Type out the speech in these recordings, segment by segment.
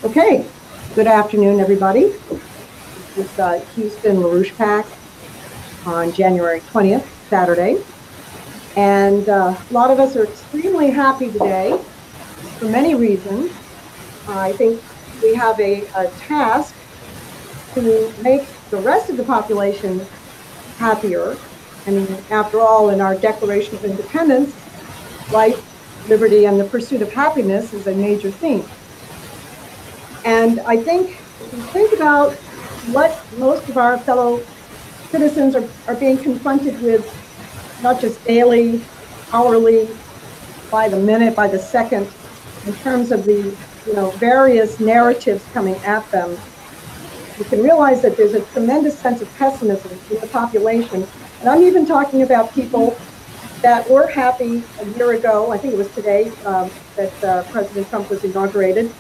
Okay, good afternoon, everybody. This is Houston LaRouche Pack on January 20th, Saturday. And a lot of us are extremely happy today for many reasons. I think we have a task to make the rest of the population happier. I mean, after all, in our Declaration of Independence, life, liberty, and the pursuit of happiness is a major theme. And I think if you think about what most of our fellow citizens are being confronted with, not just daily, hourly, by the minute, by the second, in terms of the various narratives coming at them, you can realize that there's a tremendous sense of pessimism in the population. And I'm even talking about people that were happy a year ago. I think it was today that President Trump was inaugurated.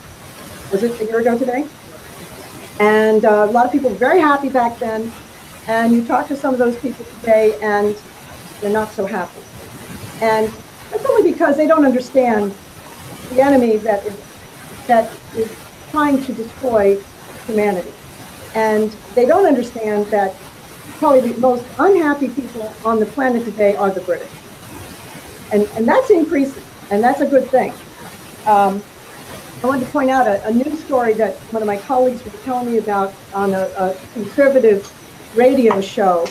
Was it a year ago today? And a lot of people were very happy back then. And you talk to some of those people today and they're not so happy. And that's only because they don't understand the enemy that is trying to destroy humanity. And they don't understand that probably the most unhappy people on the planet today are the British. And that's increasing, and that's a good thing. I wanted to point out a news story that one of my colleagues was telling me about on a conservative radio show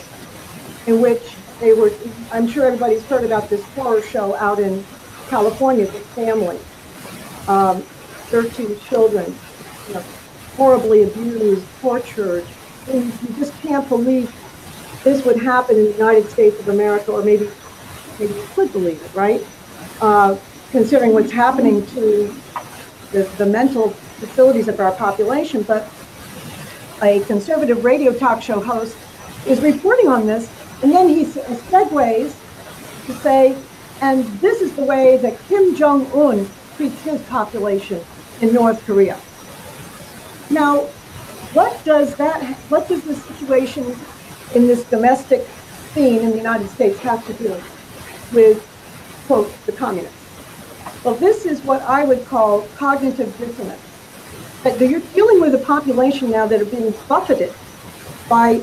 in which they were, I'm sure everybody's heard about this horror show out in California, this family, 13 children, horribly abused, tortured. And you just can't believe this would happen in the United States of America, or maybe you could believe it, right? Considering what's happening to the mental facilities of our population. But a conservative radio talk show host is reporting on this, and then he segues to say, and this is the way that Kim Jong-un treats his population in North Korea. Now, what does the situation in this domestic scene in the United States have to do with, quote, the communists? Well, this is what I would call cognitive dissonance. That you're dealing with a population now that are being buffeted by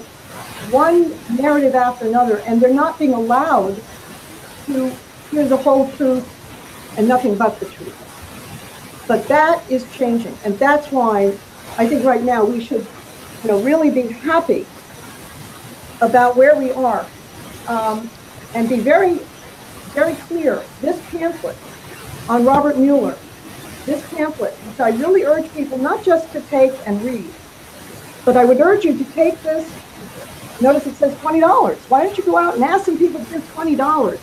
one narrative after another, and they're not being allowed to hear the whole truth and nothing but the truth. But that is changing, and that's why I think right now we should, really be happy about where we are, and be very, very clear. This pamphlet on Robert Mueller, this pamphlet, which I really urge people not just to take and read, but I would urge you to take this. Notice it says $20. Why don't you go out and ask some people to give $20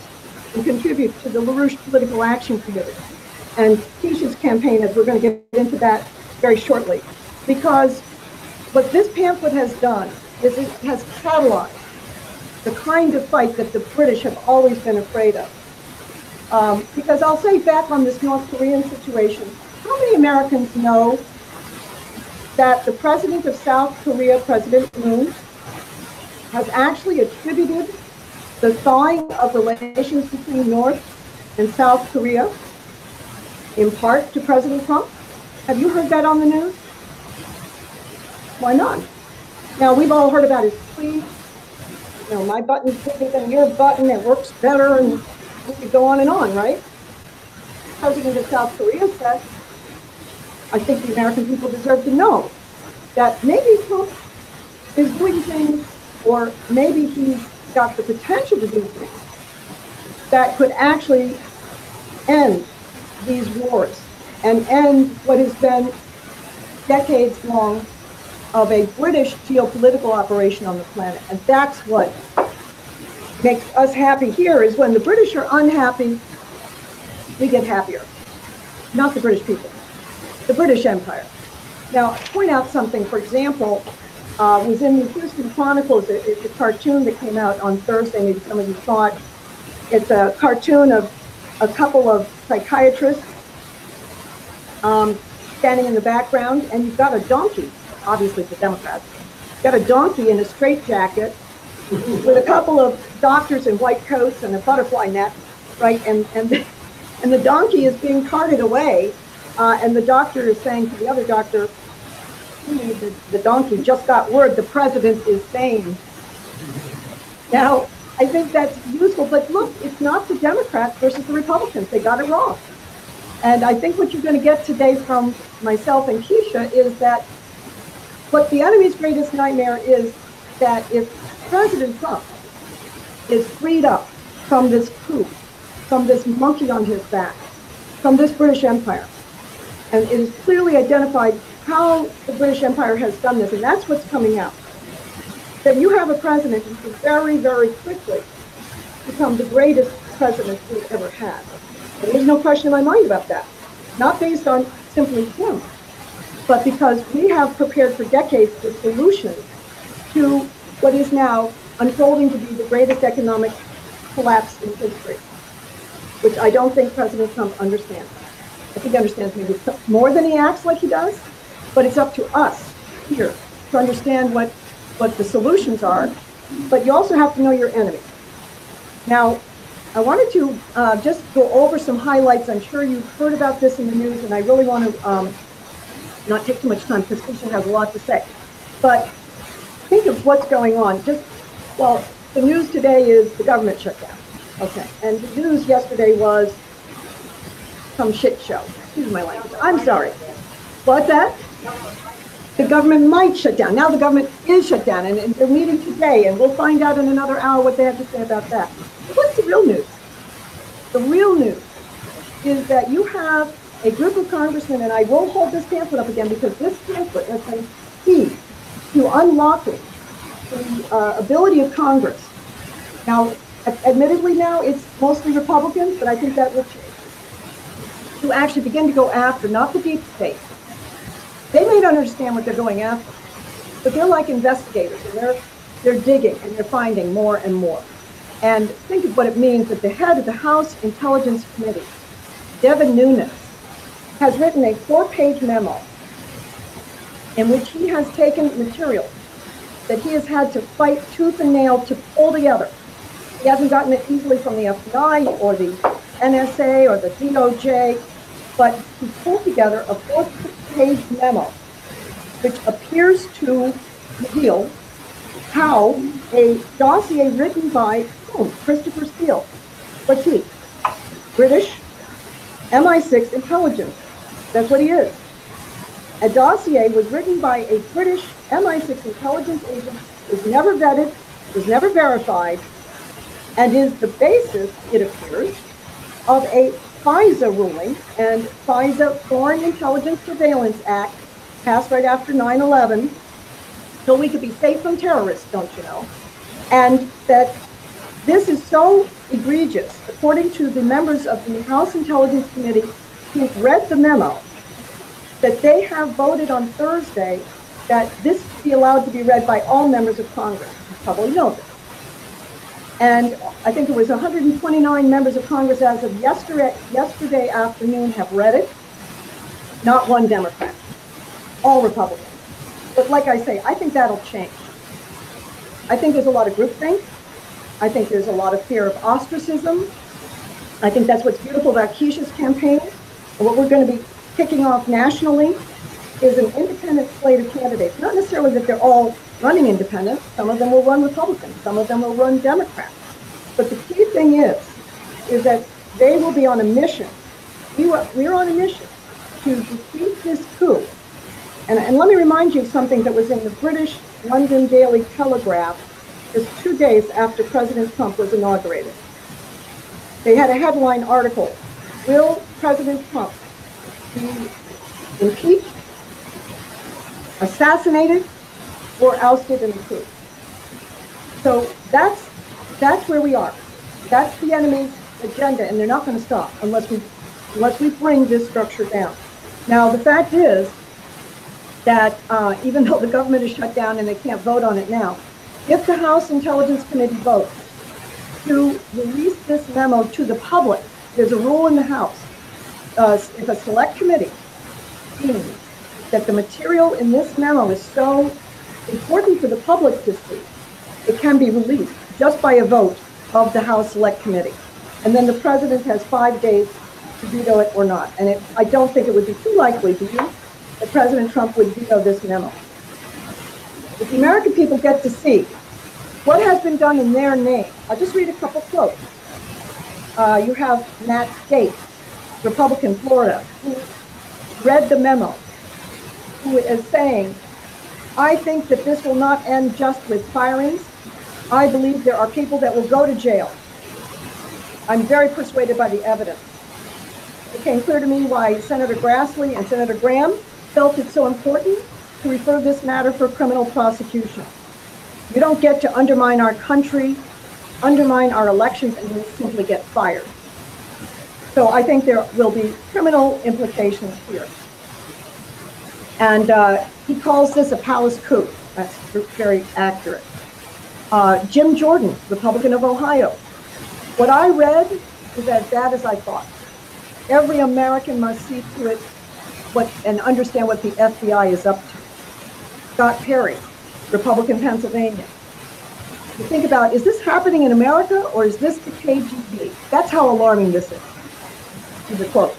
and contribute to the LaRouche Political Action Committee and Kesha's campaign, as we're going to get into that very shortly. Because what this pamphlet has done is it has catalyzed the kind of fight that the British have always been afraid of. Because I'll say back on this North Korean situation, how many Americans know that the president of South Korea, President Moon, has actually attributed the thawing of relations between North and South Korea in part to President Trump? Have you heard that on the news? Why not? Now, we've all heard about his tweet. My button's bigger than your button, it works better, and we could go on and on, right? President of South Korea said, I think the American people deserve to know that maybe Trump is doing things, or maybe he's got the potential to do things that could actually end these wars and end what has been decades long of a British geopolitical operation on the planet. And that's what makes us happy here, is when the British are unhappy, we get happier. Not the British people, the British Empire. Now, I'll point out something, for example, was in the Houston Chronicles. It's a cartoon that came out on Thursday, maybe some of you saw it. It's a cartoon of a couple of psychiatrists standing in the background, and you've got a donkey, obviously the Democrats, got a donkey in a straitjacket with a couple of doctors in white coats and a butterfly net, right? And the donkey is being carted away And the doctor is saying to the other doctor, the donkey just got word the president is sane. Now, I think that's useful, but look, it's not the Democrats versus the Republicans. They got it wrong. And I think what you're going to get today from myself and Kesha is that what the enemy's greatest nightmare is that if President Trump is freed up from this coup, from this monkey on his back, from this British Empire, and it is clearly identified how the British Empire has done this, and that's what's coming out, that you have a president who can very, very quickly become the greatest president we've ever had. And there's no question in my mind about that. Not based on simply him, but because we have prepared for decades the solution to what is now unfolding to be the greatest economic collapse in history, which I don't think President Trump understands. I think he understands maybe more than he acts like he does, but it's up to us here to understand what the solutions are, but you also have to know your enemy. Now, I wanted to just go over some highlights. I'm sure you've heard about this in the news, and I really want to not take too much time because Kesha has a lot to say. But think of what's going on. Well, the news today is the government shutdown. Okay, and the news yesterday was some shit show. Excuse my language. I'm sorry. What's that? The government might shut down. Now the government is shut down, and they're meeting today, and we'll find out in another hour what they have to say about that. But what's the real news? The real news is that you have a group of congressmen, and I will hold this pamphlet up again because this pamphlet has been key to unlocking the ability of Congress. Now, admittedly now, it's mostly Republicans, but I think that will change. To actually begin to go after, not the deep state. They may not understand what they're going after, but they're like investigators, and they're digging, and they're finding more and more. And think of what it means that the head of the House Intelligence Committee, Devin Nunes, has written a 4-page memo in which he has taken material that he has had to fight tooth and nail to pull together. He hasn't gotten it easily from the FBI or the NSA or the DOJ, but he pulled together a 4-page memo which appears to reveal how a dossier written by Christopher Steele, what's he? British MI6 intelligence. That's what he is. A dossier was written by a British MI6 intelligence agent, was never vetted, was never verified, and is the basis, it appears, of a FISA ruling, and FISA, Foreign Intelligence Surveillance Act, passed right after 9/11, so we could be safe from terrorists, don't you know? And that this is so egregious, according to the members of the House Intelligence Committee who've read the memo, that they have voted on Thursday that this be allowed to be read by all members of Congress. You probably know this. And I think it was 129 members of Congress as of yesterday afternoon have read it. Not one Democrat. All Republicans. But like I say, I think that'll change. I think there's a lot of groupthink. I think there's a lot of fear of ostracism. I think that's what's beautiful about Kesha's campaign. And what we're going to be kicking off nationally is an independent slate of candidates. Not necessarily that they're all running independent. Some of them will run Republican. Some of them will run Democrat. But the key thing is that they will be on a mission. We're on a mission to defeat this coup. And let me remind you of something that was in the British London Daily Telegraph just 2 days after President Trump was inaugurated. They had a headline article, "Will President Trump be impeached, assassinated, or ousted in the coup?" So that's where we are. That's the enemy's agenda, and they're not going to stop unless we bring this structure down. Now, the fact is that even though the government is shut down and they can't vote on it now, if the House Intelligence Committee votes to release this memo to the public, there's a rule in the House. If a select committee deems that the material in this memo is so important for the public to see, it can be released just by a vote of the House Select Committee. And then the president has 5 days to veto it or not. And I don't think it would be too likely, do you, that President Trump would veto this memo. If the American people get to see what has been done in their name, I'll just read a couple quotes. You have Matt Gaetz, Republican, Florida, who read the memo, who is saying, I think that this will not end just with firings. I believe there are people that will go to jail. I'm very persuaded by the evidence. It became clear to me why Senator Grassley and Senator Graham felt it so important to refer this matter for criminal prosecution. You don't get to undermine our country, undermine our elections, and then simply get fired. So I think there will be criminal implications here. And he calls this a palace coup. That's very accurate. Jim Jordan, Republican of Ohio. What I read is as bad as I thought. Every American must see to it and understand what the FBI is up to. Scott Perry, Republican, Pennsylvania. You think about, is this happening in America or is this the KGB? That's how alarming this is. These are quotes.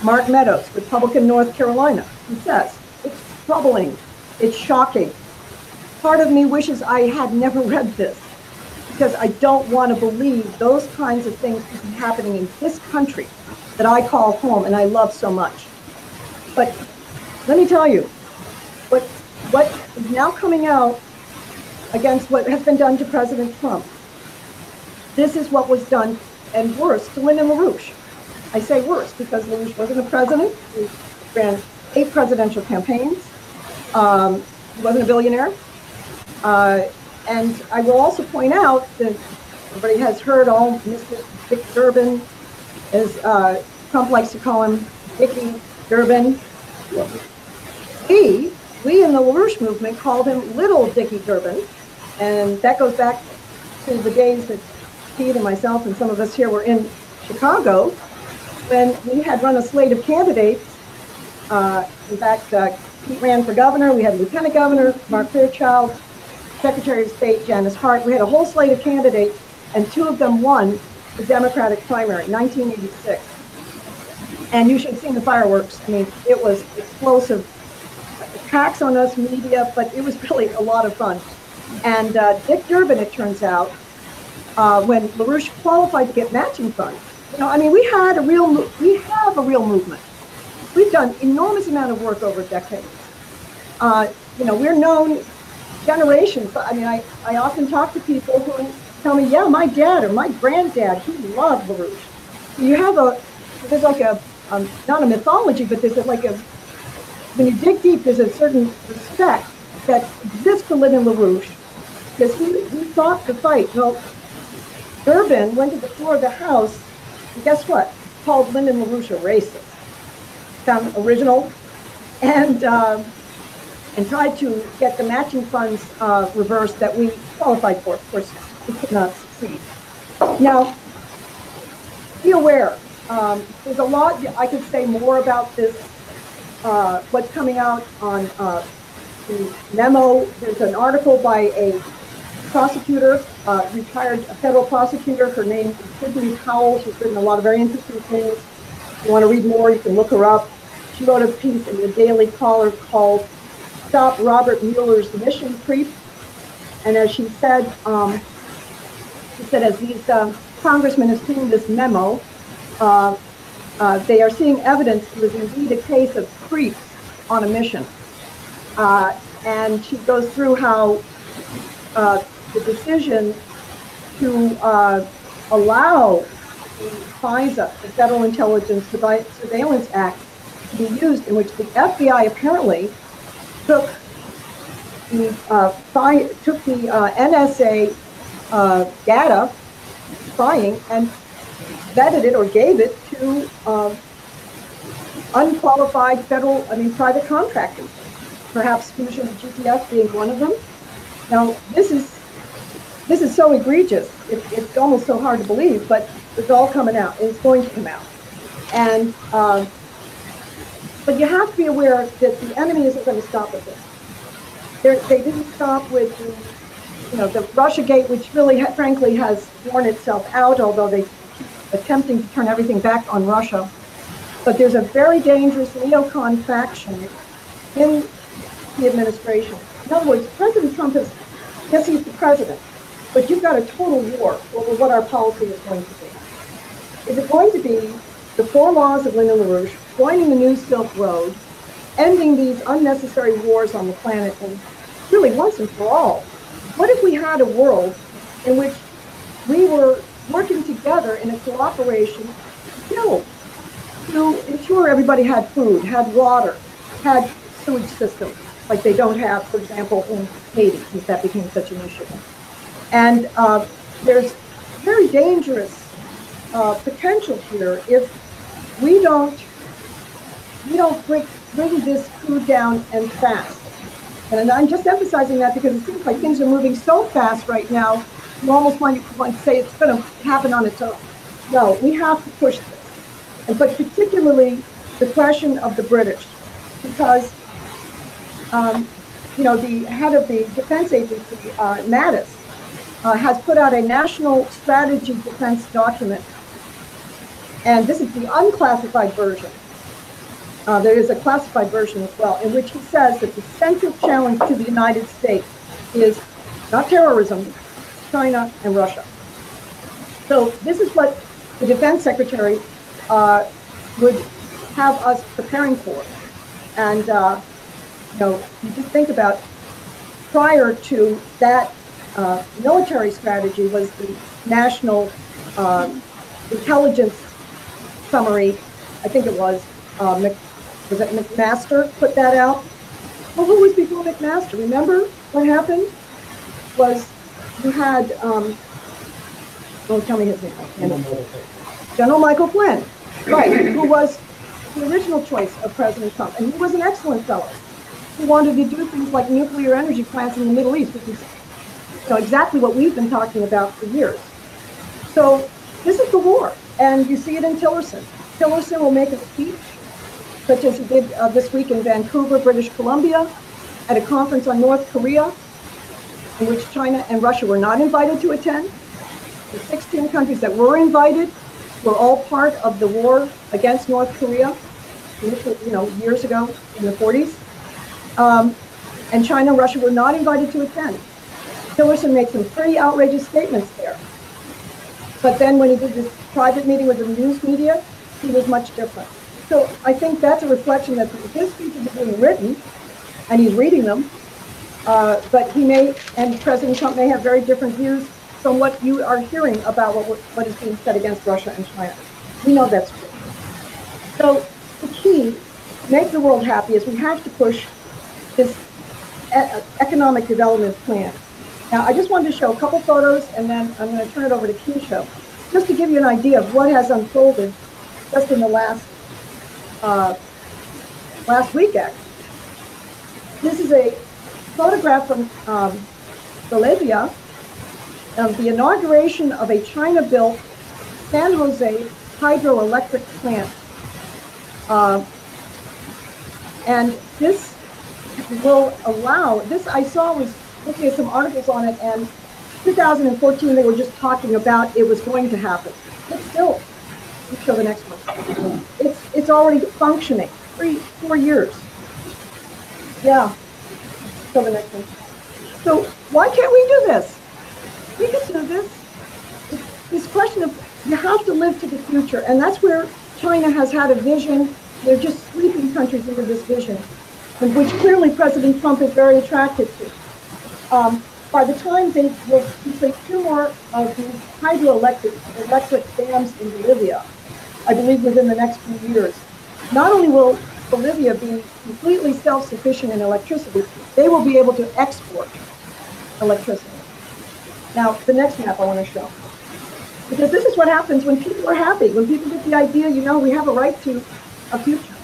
Mark Meadows, Republican, North Carolina. He says, it's troubling, it's shocking. Part of me wishes I had never read this because I don't want to believe those kinds of things could be happening in this country that I call home and I love so much. But let me tell you, what is now coming out against what has been done to President Trump, this is what was done, and worse, to Lyndon LaRouche. I say worse because LaRouche wasn't a president. He ran 8 presidential campaigns. He wasn't a billionaire. And I will also point out that everybody has heard all Mr. Dick Durbin, as Trump likes to call him, Dickie Durbin. We in the LaRouche movement called him Little Dickie Durbin. And that goes back to the days that Pete and myself and some of us here were in Chicago when we had run a slate of candidates. In fact, Pete ran for governor. We had Lieutenant Governor Mark Fairchild, Secretary of State Janice Hart. We had a whole slate of candidates, and 2 of them won the Democratic primary, 1986. And you should have seen the fireworks. I mean, it was explosive. Attacks on us, media, but it was really a lot of fun. And Dick Durbin, it turns out, when LaRouche qualified to get matching funds, I mean, we have a real movement. We've done enormous amount of work over decades. We're known generations. I mean, I often talk to people who tell me, yeah, my dad or my granddad, he loved LaRouche. You have there's like not a mythology, but there's when you dig deep, there's a certain respect that exists for Lyndon LaRouche because he fought the fight. Well, Durbin went to the floor of the House, and guess what? Called Lyndon LaRouche a racist. Found original, and tried to get the matching funds reversed that we qualified for. Of course, we could not succeed. Now, be aware. There's a lot I could say more about this. What's coming out on the memo. There's an article by a prosecutor, retired federal prosecutor. Her name is Tiffany Powell. She's written a lot of very interesting things. If you want to read more, you can look her up. She wrote a piece in the Daily Caller called Stop Robert Mueller's Mission Creep. And as she said, as these congressmen have seen this memo, they are seeing evidence it was indeed a case of creep on a mission. And she goes through how the decision to allow the FISA, the Federal Intelligence Surveillance Act, to be used, in which the FBI apparently took the NSA data, spying, and vetted it or gave it to unqualified private contractors, perhaps Fusion GPS being one of them. Now, this is so egregious, it's almost so hard to believe, but it's all coming out. It's going to come out. And but you have to be aware that the enemy isn't going to stop at this. They didn't stop with the Russiagate, which really, frankly, has worn itself out, although they keep attempting to turn everything back on Russia. But there's a very dangerous neocon faction in the administration. In other words, President Trump is, yes, he's the president, but you've got a total war over what our policy is going to be. Is it going to be the 4 laws of Lyndon LaRouche, joining the new Silk Road, ending these unnecessary wars on the planet, and really once and for all? What if we had a world in which we were working together in a cooperation to ensure everybody had food, had water, had sewage systems, like they don't have, for example, in Haiti, since that became such an issue. And there's very dangerous potential here if we don't bring this coup down and fast. And I'm just emphasizing that because it seems like things are moving so fast right now, you almost want to say it's going to happen on its own. No, we have to push this. But particularly the question of the British, because the head of the defense agency, Mattis, has put out a national strategy defense document, and this is the unclassified version. There is a classified version as well, in which he says that the central challenge to the United States is not terrorism, China and Russia. So this is what the defense secretary would have us preparing for. And, you just think about, prior to that military strategy was the National Intelligence Summary, I think it was it McMaster put that out? Well, who was before McMaster? Remember what happened? Was you had, tell me his name. General Michael Flynn, right, who was the original choice of President Trump. And he was an excellent fellow. He wanted to do things like nuclear energy plants in the Middle East, which is exactly what we've been talking about for years. So this is the war, and you see it in Tillerson. Tillerson will make a speech, such as he did this week in Vancouver, British Columbia, at a conference on North Korea, in which China and Russia were not invited to attend. The 16 countries that were invited were all part of the war against North Korea, years ago in the 40s. And China and Russia were not invited to attend. Tillerson made some pretty outrageous statements there. But then when he did this private meeting with the news media, he was much different. So I think that's a reflection that his speeches are being written, and he's reading them, but he may, and President Trump may have very different views from what you are hearing about what is being said against Russia and China. We know that's true. So the key to make the world happy is we have to push this economic development plan. Now, I just wanted to show a couple photos, and then I'm going to turn it over to Kesha, just to give you an idea of what has unfolded just in the last week, actually. This is a photograph from Bolivia of the inauguration of a China-built San Jose hydroelectric plant. And this will allow, I was looking at some articles on it, and 2014 they were just talking about it was going to happen. But still, let's show the next one. It's already functioning, 4 years. Yeah, show the next one. So why can't we do this? We can do this. It's this question of you have to live to the future, and that's where China has had a vision. They're just sweeping countries into this vision, which clearly President Trump is very attracted to. By the time they will complete 2 more of these hydroelectric dams in Bolivia, I believe within the next few years, not only will Bolivia be completely self-sufficient in electricity, they will be able to export electricity. Now, the next map I want to show. Because this is what happens when people are happy, when people get the idea, we have a right to a future.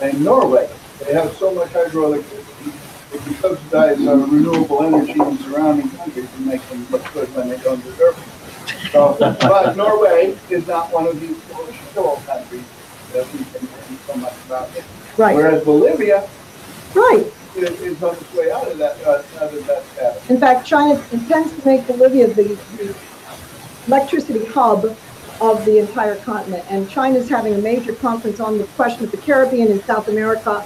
In Norway, they have so much hydroelectricity, they can subsidize renewable energy in surrounding countries and make them look good when they don't deserve it. So, but Norway is not one of these oil countries that we can think so much about. Right. Whereas Bolivia, right, is on its way out of that status. In fact, China intends to make Bolivia the electricity hub of the entire continent. And China's having a major conference on the question of the Caribbean and South America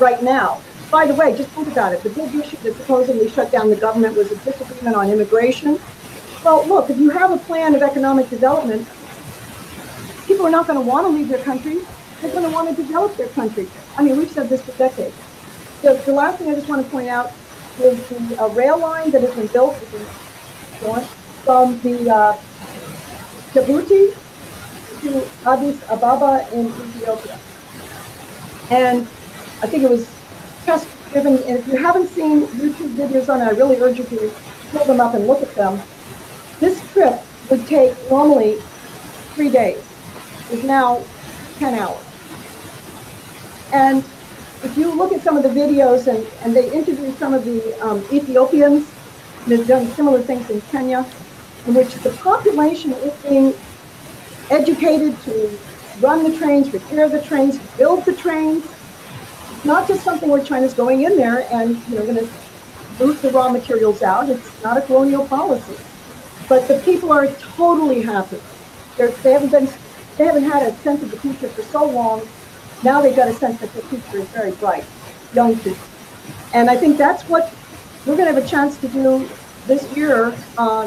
right now. By the way, just think about it. The big issue that supposedly shut down the government was a disagreement on immigration. Well, look, if you have a plan of economic development, people are not going to want to leave their country. They're going to want to develop their country. I mean, we've said this for decades. So the last thing I just want to point out is the rail line that has been built from the Djibouti to Addis Ababa in Ethiopia. And I think it was just given, and if you haven't seen YouTube videos on it, I really urge you to pull them up and look at them. This trip would take normally 3 days. It's now 10 hours. And if you look at some of the videos, and they interview some of the Ethiopians, they've done similar things in Kenya, in which the population is being educated to run the trains, repair the trains, build the trains. It's not just something where China's going in there and going to move the raw materials out. It's not a colonial policy. But the people are totally happy. They haven't had a sense of the future for so long. Now they've got a sense that the future is very bright, young people. And I think that's what we're going to have a chance to do this year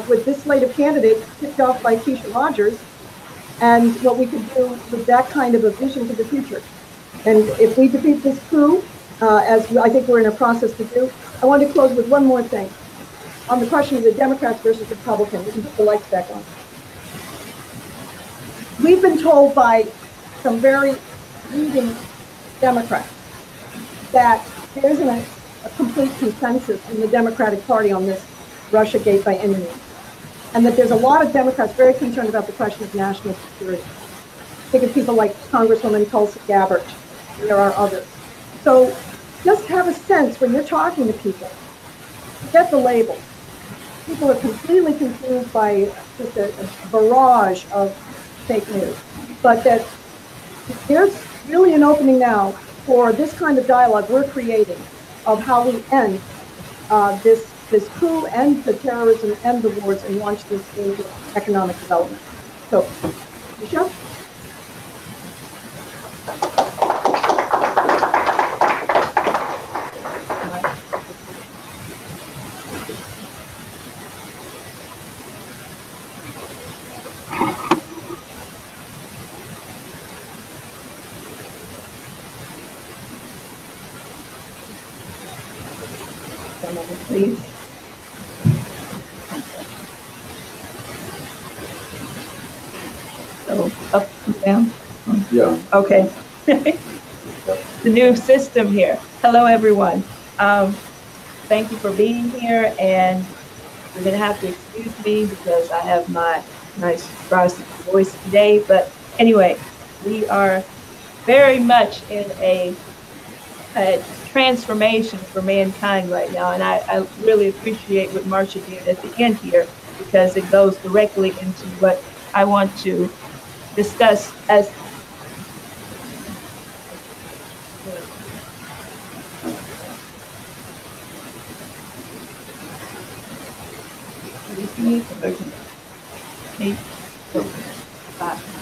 with this slate of candidates kicked off by Kesha Rogers, and what we could do with that kind of a vision to the future. And if we defeat this coup, as I think we're in a process to do, I want to close with one more thing. On the question of the Democrats versus Republicans, we can put the lights back on. We've been told by some very leading Democrats that there isn't a complete consensus in the Democratic Party on this Russiagate by any means, and that there's a lot of Democrats very concerned about the question of national security. Think of people like Congresswoman Tulsi Gabbard. There are others. So just have a sense when you're talking to people, get the labels. People are completely confused by just a barrage of fake news, but that there's really an opening now for this kind of dialogue we're creating of how we end this coup, end the terrorism, end the wars, and launch this into economic development. So, Michelle? Please. So up and down. Yeah. Okay. The new system here. Hello, everyone. Thank you for being here, and you're going to have to excuse me because I have my nice raspy voice today. But anyway, we are very much in a transformation for mankind right now, and I really appreciate what Marcia did at the end here, because it goes directly into what I want to discuss as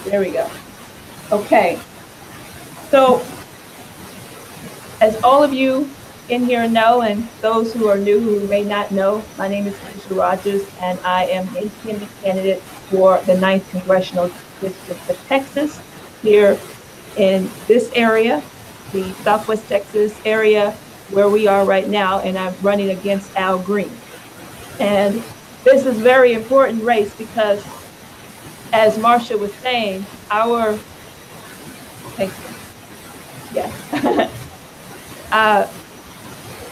there we go. Okay, so as all of you in here know, and those who are new who may not know, my name is Kesha Rogers, and I am an independent candidate for the 9th Congressional District of Texas here in this area, the Southwest Texas area where we are right now, and I'm running against Al Green. And this is a very important race because, as Marcia was saying, our, thank you, yes.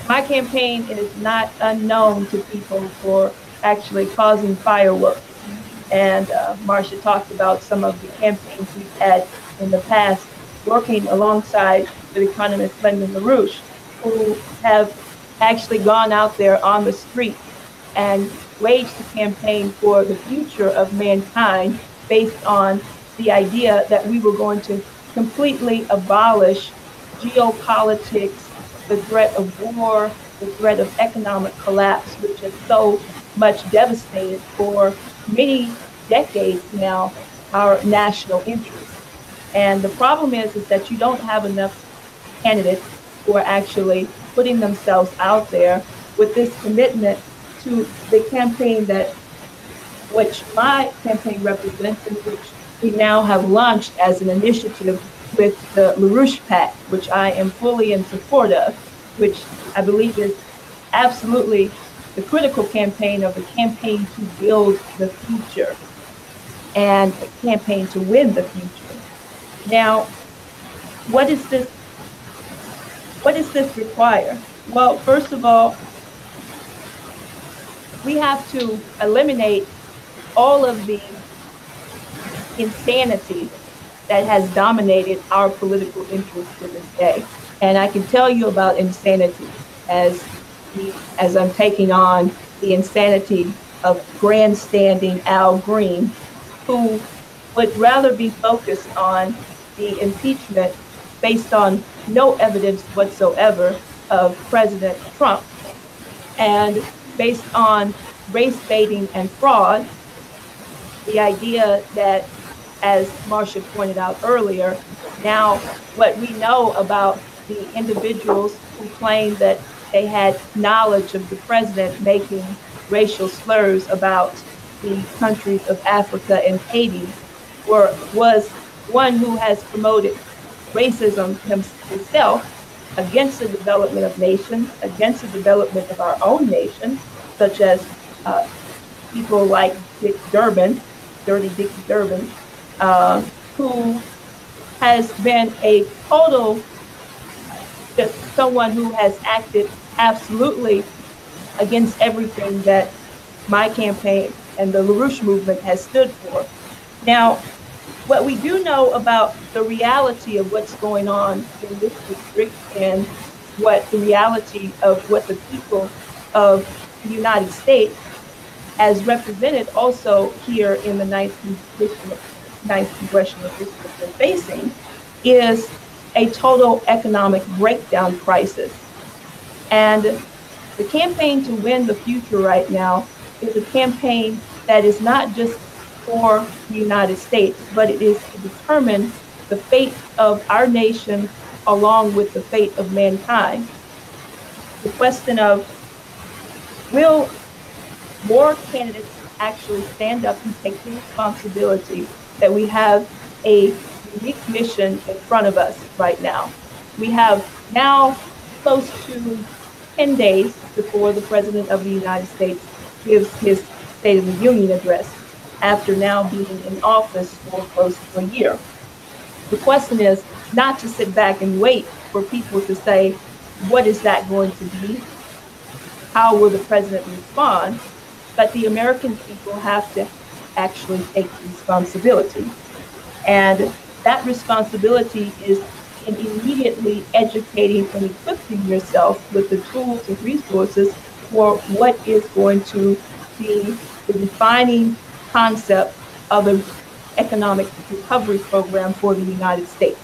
My campaign is not unknown to people for actually causing fireworks. And Marcia talked about some of the campaigns we've had in the past, working alongside the economist Lyndon LaRouche, who have actually gone out there on the street and waged a campaign for the future of mankind based on the idea that we were going to completely abolish geopolitics, the threat of war, the threat of economic collapse, which has so much devastated for many decades now our national interest. And the problem is that you don't have enough candidates who are actually putting themselves out there with this commitment to the campaign that which my campaign represents, and which we now have launched as an initiative with the LaRouche PAC, which I am fully in support of, which I believe is absolutely the critical campaign of the campaign to build the future and a campaign to win the future. Now, what does this require? Well, first of all, we have to eliminate all of the insanity that has dominated our political interests to this day. And I can tell you about insanity as I'm taking on the insanity of grandstanding Al Green, who would rather be focused on the impeachment based on no evidence whatsoever of President Trump, and based on race baiting and fraud, the idea that, as Marcia pointed out earlier, now what we know about the individuals who claim that they had knowledge of the president making racial slurs about the countries of Africa and Haiti was one who has promoted racism himself against the development of nations, against the development of our own nation, such as people like Dick Durbin, Dirty Dickie Durbin, who has been a total, just someone who has acted absolutely against everything that my campaign and the LaRouche movement has stood for. Now, what we do know about the reality of what's going on in this district, and what the reality of what the people of the United States, as represented also here in the 9th Congressional District, are facing, is a total economic breakdown crisis. And the campaign to win the future right now is a campaign that is not just for the United States, but it is to determine the fate of our nation along with the fate of mankind. The question of, will more candidates actually stand up and take the responsibility that we have a unique mission in front of us right now? We have now close to 10 days before the President of the United States gives his State of the Union address, after now being in office for close to a year. The question is not to sit back and wait for people to say, what is that going to be? How will the president respond? But the American people have to actually take responsibility. And that responsibility is in immediately educating and equipping yourself with the tools and resources for what is going to be the defining concept of an economic recovery program for the United States.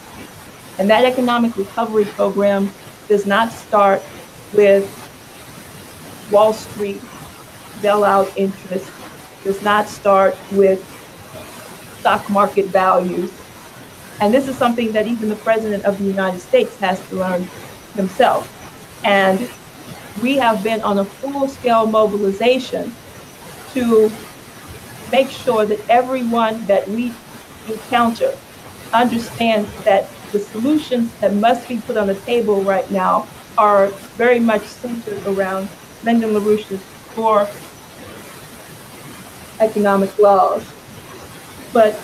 And that economic recovery program does not start with Wall Street bailout interest, does not start with stock market values. And this is something that even the President of the United States has to learn himself. And we have been on a full-scale mobilization to make sure that everyone that we encounter understands that the solutions that must be put on the table right now are very much centered around Lyndon LaRouche's 4 economic laws. But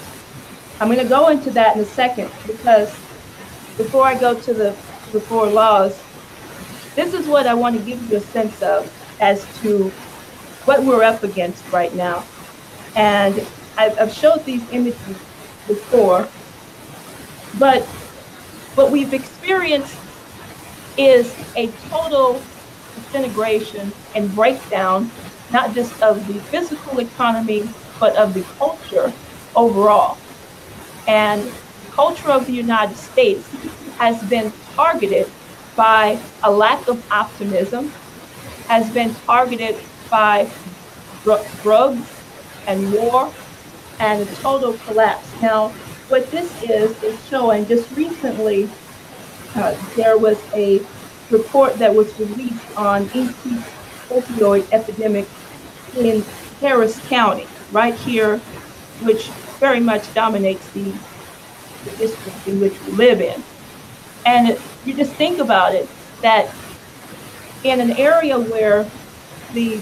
I'm going to go into that in a second, because before I go to the 4 laws, this is what I want to give you a sense of as to what we're up against right now. And I've showed these images before, but what we've experienced is a total disintegration and breakdown, not just of the physical economy, but of the culture overall. And the culture of the United States has been targeted by a lack of optimism, has been targeted by drugs and war, and a total collapse. Now, what this is showing just recently, there was a report that was released on increased opioid epidemic in Harris County, right here, which very much dominates the district in which we live in. And you just think about it, that in an area where the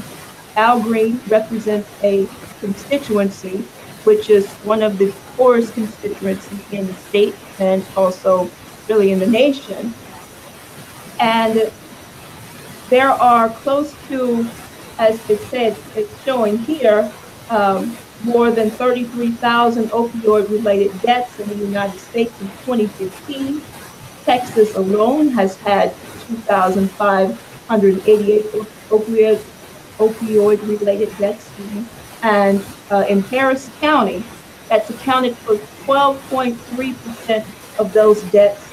Al Green represents a constituency, which is one of the poorest constituencies in the state and also really in the nation. And there are close to, as it said, it's showing here, more than 33,000 opioid-related deaths in the United States in 2015. Texas alone has had 2,588 opioid-related deaths. And in Harris County, that's accounted for 12.3% of those deaths.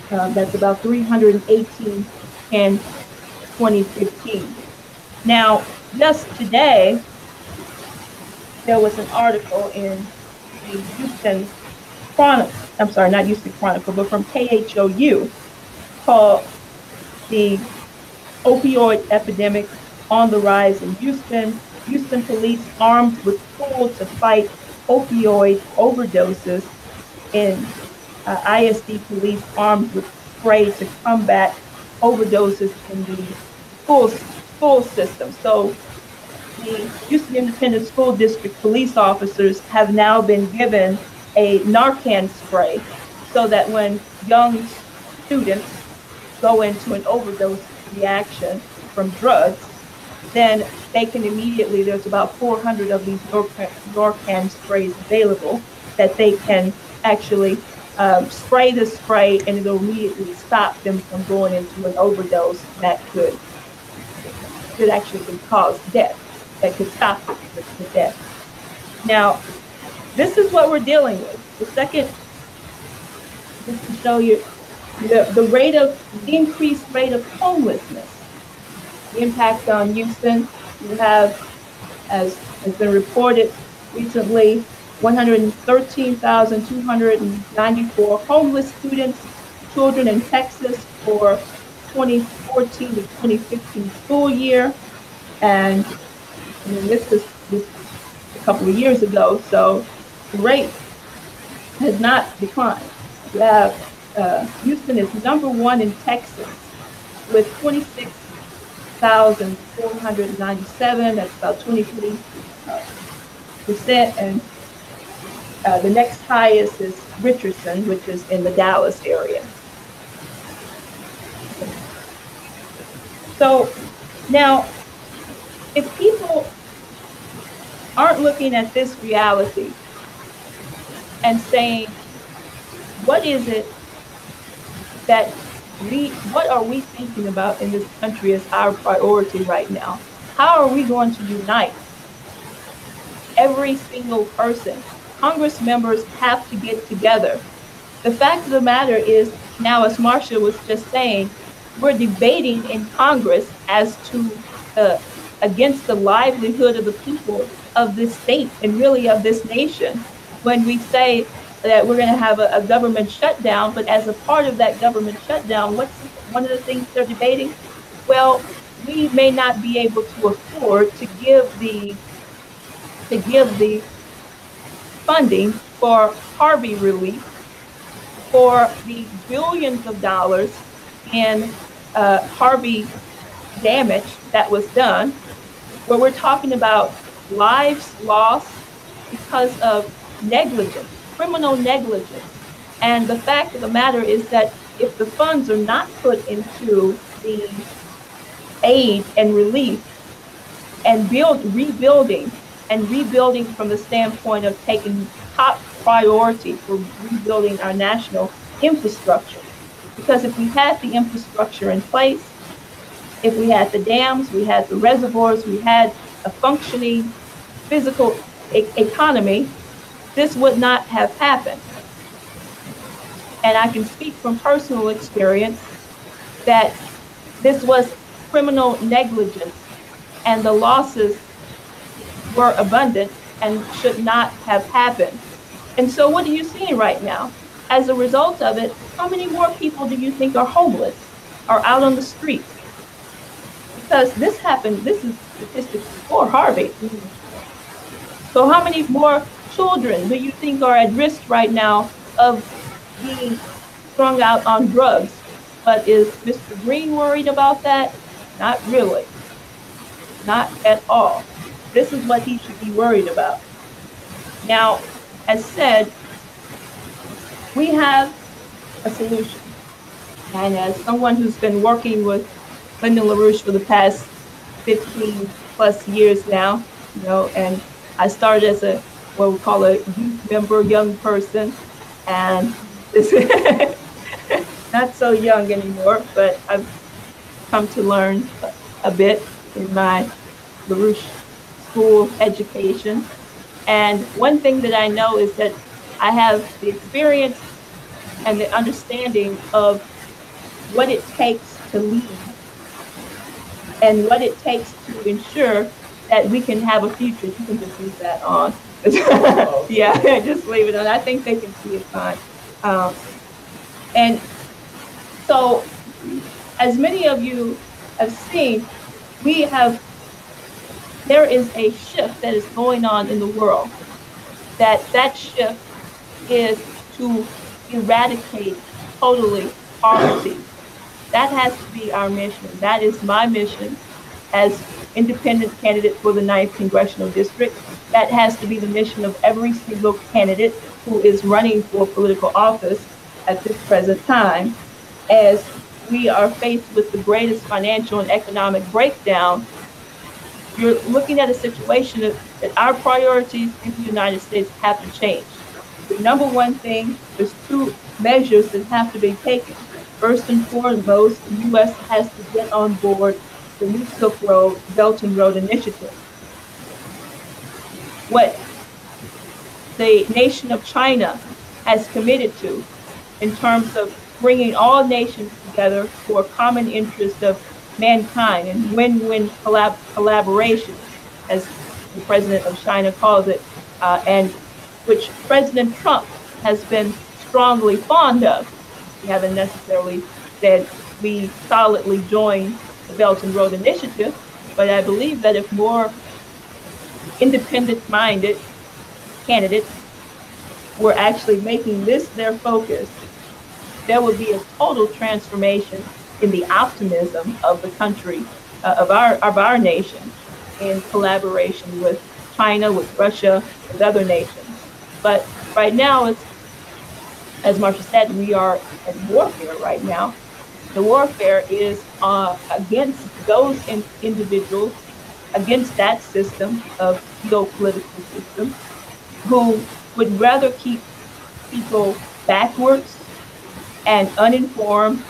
That's about 318 in 2015. Now, just today, there was an article in the Houston Chronicle, I'm sorry, not Houston Chronicle, but from KHOU, called "The Opioid Epidemic on the Rise in Houston. Houston police armed with tools to fight opioid overdoses," and ISD police armed with spray to combat overdoses in the school system. So the Houston Independent School District police officers have now been given a Narcan spray so that when young students go into an overdose reaction from drugs, then they can immediately, there's about 400 of these Narcan sprays available that they can actually spray the spray, and it'll immediately stop them from going into an overdose that could actually cause death, that could stop the death. Now, this is what we're dealing with. The second, just to show you the increased rate of homelessness, the impact on Houston. You have, as has been reported recently, 113,294 homeless children in Texas for 2014 to 2015 school year. And this is a couple of years ago, so the rate has not declined. You have Houston is #1 in Texas with 26,497. That's about 23%. And the next highest is Richardson, which is in the Dallas area. So now, if people aren't looking at this reality and saying, what is it that what are we thinking about in this country as our priority right now? How are we going to unite every single person? Congress members have to get together. The fact of the matter is, now, as Marcia was just saying, we're debating in Congress as to against the livelihood of the people of this state and really of this nation. When we say that we're going to have a government shutdown, but as a part of that government shutdown, what's one of the things they're debating? Well, we may not be able to afford to give the funding for Harvey relief, for the billions of dollars in Harvey damage that was done, where we're talking about lives lost because of negligence, criminal negligence. And the fact of the matter is that if the funds are not put into the aid and relief and rebuilding from the standpoint of taking top priority for rebuilding our national infrastructure. Because if we had the infrastructure in place, if we had the dams, we had the reservoirs, we had a functioning physical economy, this would not have happened. And I can speak from personal experience that this was criminal negligence, and the losses were abundant and should not have happened. And so what are you seeing right now? As a result of it, how many more people do you think are homeless, are out on the streets? Because this happened, this is statistics before Harvey. So how many more children do you think are at risk right now of being strung out on drugs? But is Mr. Green worried about that? Not really. Not at all. This is what he should be worried about. Now, as said, we have a solution. And as someone who's been working with Lyndon LaRouche for the past 15 plus years now, you know, and I started as a, what we call a youth member, young person, and this not so young anymore, but I've come to learn a bit in my LaRouche school education. And one thing that I know is that I have the experience and the understanding of what it takes to lead and what it takes to ensure that we can have a future. You can just leave that on. Yeah, just leave it on. I think they can see it fine. And so, as many of you have seen, there is a shift that is going on in the world. That shift is to eradicate totally poverty. That has to be our mission. That is my mission as independent candidate for the 9th Congressional District. That has to be the mission of every single candidate who is running for political office at this present time, as we are faced with the greatest financial and economic breakdown. You're looking at a situation that our priorities in the United States have to change. The number one thing, there's two measures that have to be taken. First and foremost, the U.S. has to get on board the New Silk Road, Belt and Road Initiative. What the nation of China has committed to in terms of bringing all nations together for a common interest of mankind and win-win collaboration, as the president of China calls it, and which President Trump has been strongly fond of. We haven't necessarily said we solidly join the Belt and Road Initiative, but I believe that if more independent-minded candidates were actually making this their focus, there would be a total transformation in the optimism of the country, of our nation, in collaboration with China, with Russia, with other nations. But right now, it's, as Marsha said, we are at warfare right now. The warfare is against those individuals, against that system of geopolitical system, who would rather keep people backwards and uninformed,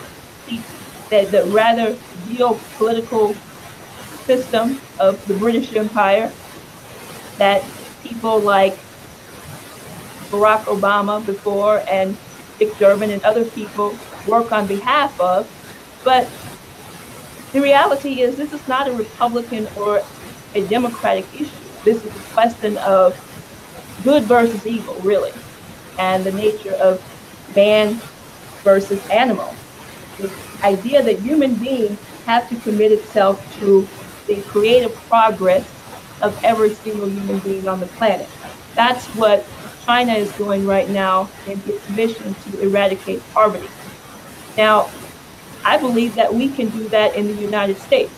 that rather geopolitical system of the British Empire that people like Barack Obama before and Dick Durbin and other people work on behalf of. But the reality is this is not a Republican or a Democratic issue. This is a question of good versus evil, really, and the nature of man versus animal. The idea that human beings have to commit itself to the creative progress of every single human being on the planet. That's what China is doing right now in its mission to eradicate poverty. Now, I believe that we can do that in the United States.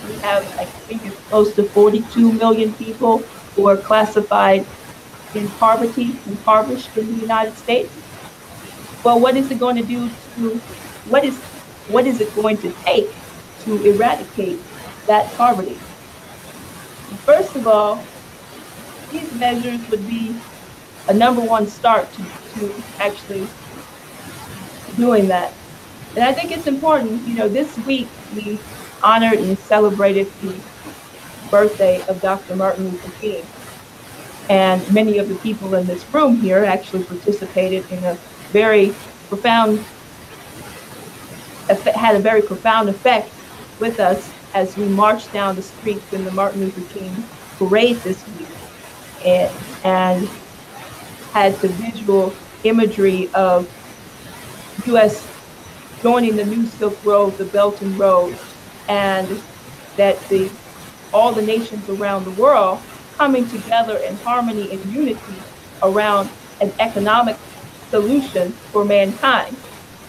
We have, I think it's close to 42 million people who are classified in poverty, impoverished in the United States. Well, what is it going to do to, what is it going to take to eradicate that poverty? First of all, these measures would be a number one start to actually doing that. And I think it's important, you know, this week we honored and celebrated the birthday of Dr. Martin Luther King. And many of the people in this room here actually participated in a very profound, had a very profound effect with us as we marched down the streets in the Martin Luther King parade this week. and had the visual imagery of U.S. joining the new Silk Road, the Belt and Road, and that all the nations around the world coming together in harmony and unity around an economic solution for mankind.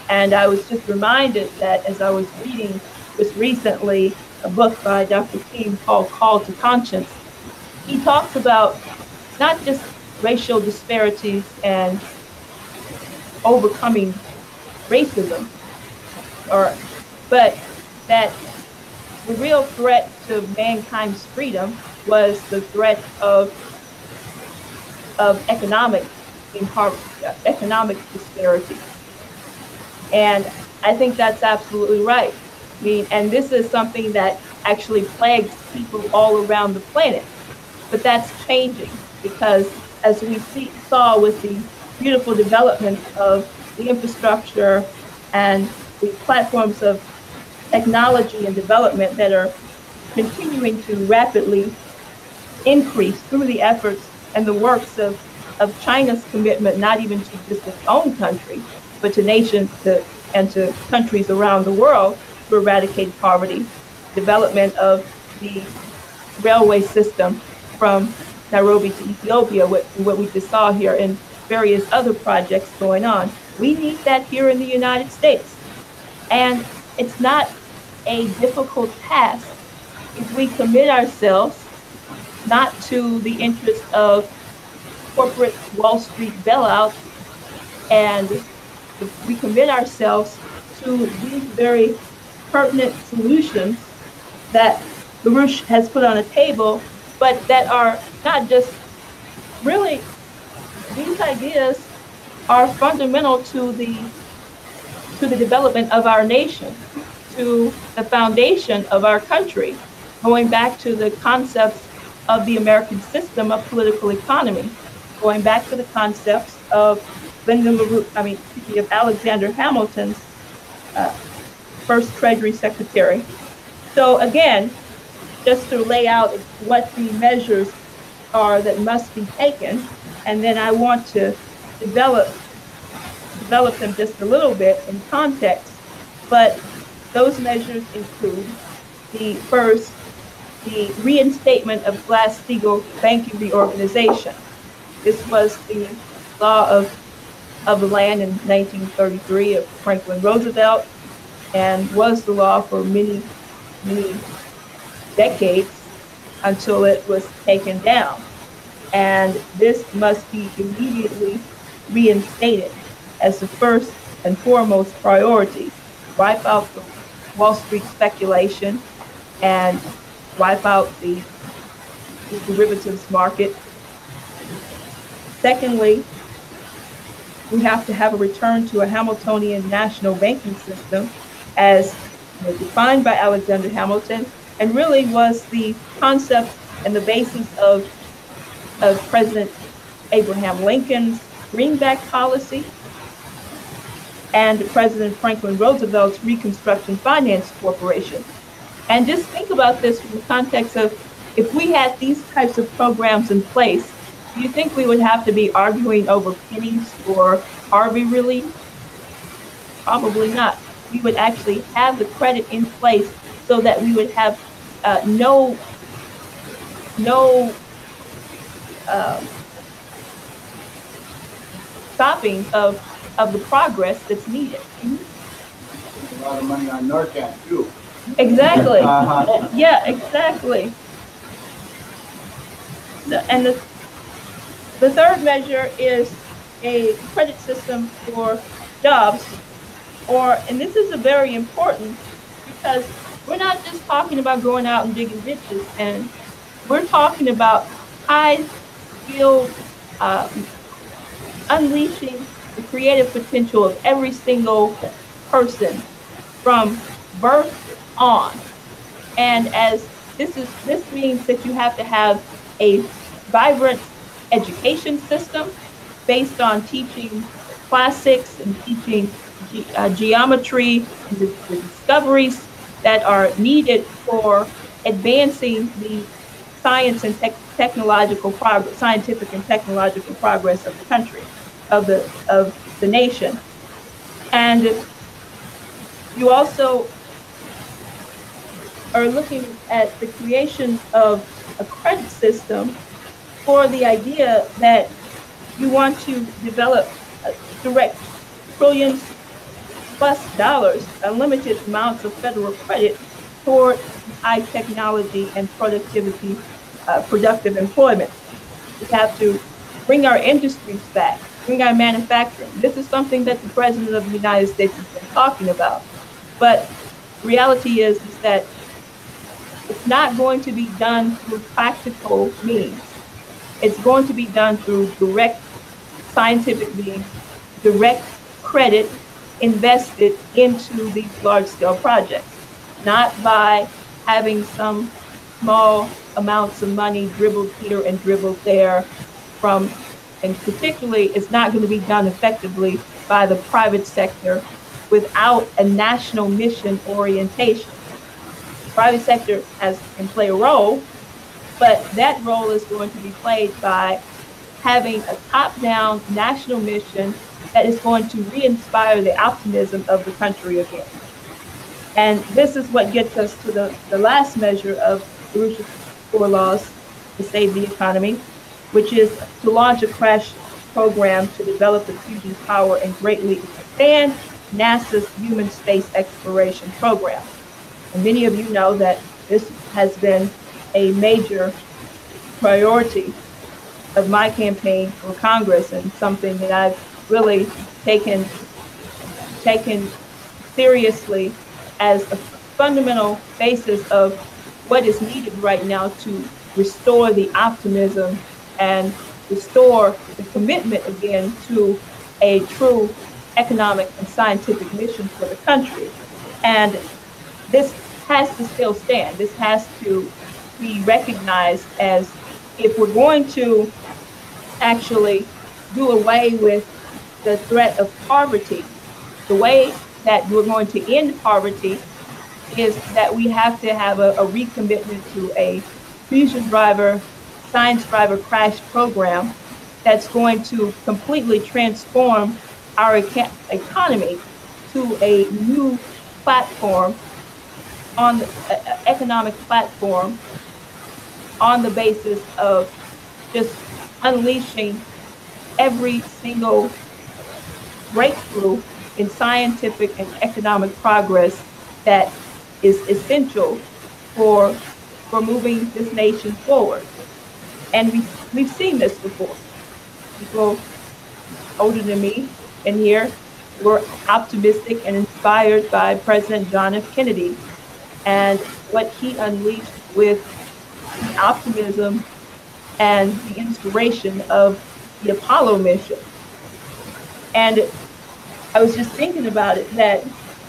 And I was just reminded that as I was reading just recently a book by Dr. King called Call to Conscience, he talks about not just racial disparities and overcoming racism, but that the real threat to mankind's freedom was the threat of economic disparity. And I think that's absolutely right. I mean, and this is something that actually plagues people all around the planet. But that's changing because as we saw with the beautiful development of the infrastructure and the platforms of technology and development that are continuing to rapidly increase through the efforts and the works of China's commitment, not even to just its own country, but to nations and to countries around the world to eradicate poverty, development of the railway system from Nairobi to Ethiopia, what we just saw here, and various other projects going on. We need that here in the United States. And it's not a difficult task if we commit ourselves not to the interest of corporate Wall Street bailouts, and if we commit ourselves to these very pertinent solutions that LaRouche has put on the table, but that are not just really, these ideas are fundamental to the development of our nation, to the foundation of our country, going back to the concepts of the American system of political economy, going back to the concepts of Alexander Hamilton's first Treasury Secretary. So again, just to lay out what the measures are that must be taken, and then I want to develop them just a little bit in context. But those measures include the reinstatement of Glass-Steagall banking reorganization. This was the law of the land in 1933 of Franklin Roosevelt, and was the law for many, many decades until it was taken down. And this must be immediately reinstated as the first and foremost priority. Wipe out the Wall Street speculation and wipe out the derivatives market. Secondly, we have to have a return to a Hamiltonian national banking system as defined by Alexander Hamilton, and really was the concept and the basis of President Abraham Lincoln's greenback policy and President Franklin Roosevelt's Reconstruction Finance Corporation. And just think about this from the context of, if we had these types of programs in place, do you think we would have to be arguing over pennies for Harvey relief? Probably not. We would actually have the credit in place so that we would have no stopping of the progress that's needed. A lot of money on Narcan too. Exactly. Yeah, exactly. And the third measure is a credit system for jobs, and this is a very important, because we're not just talking about going out and digging ditches, and we're talking about high-skilled unleashing the creative potential of every single person from birth on. And as this means that you have to have a vibrant education system based on teaching classics and teaching geometry and the discoveries that are needed for advancing the science and technological progress, scientific and technological progress of the country, of the nation. And you also are looking at the creation of a credit system for the idea that you want to develop direct trillions plus dollars, unlimited amounts of federal credit toward high technology and productivity, productive employment. We have to bring our industries back, bring our manufacturing. This is something that the President of the United States has been talking about. But reality is that it's not going to be done through practical means. It's going to be done through direct scientific means, direct credit invested into these large-scale projects, not by having some small amounts of money dribbled here and dribbled there from, and particularly it's not going to be done effectively by the private sector without a national mission orientation. The private sector can play a role, but that role is going to be played by having a top-down national mission that is going to re-inspire the optimism of the country again. And this is what gets us to the last measure of the Russia's 4 laws to save the economy, which is to launch a crash program to develop the fusion power and greatly expand NASA's human space exploration program. And many of you know that this has been a major priority of my campaign for Congress and something that I've really taken seriously as a fundamental basis of what is needed right now to restore the optimism and restore the commitment again to a true economic and scientific mission for the country. And this has to still stand. This has to be recognized as, if we're going to actually do away with the threat of poverty, the way that we're going to end poverty is that we have to have a recommitment to a fusion driver, science driver crash program that's going to completely transform our economy to a new platform, on the economic platform, on the basis of just unleashing every single breakthrough in scientific and economic progress that is essential for moving this nation forward. And we've seen this before. People older than me in here were optimistic and inspired by President John F. Kennedy and what he unleashed with the optimism and the inspiration of the Apollo mission. And I was just thinking about it, that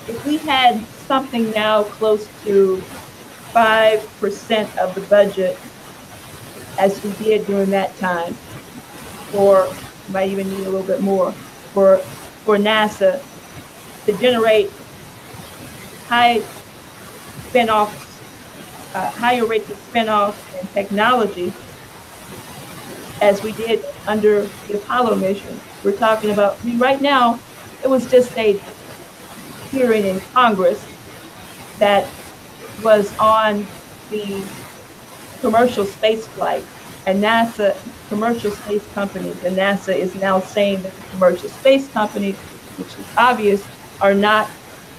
if we had something now close to 5% of the budget, as we did during that time, or might even need a little bit more for NASA to generate higher rates of spin-off and technology, as we did under the Apollo mission. We're talking about, right now, it was just a hearing in Congress that was on the commercial space flight, and NASA, commercial space companies, and NASA is now saying that the commercial space companies, which is obvious, are not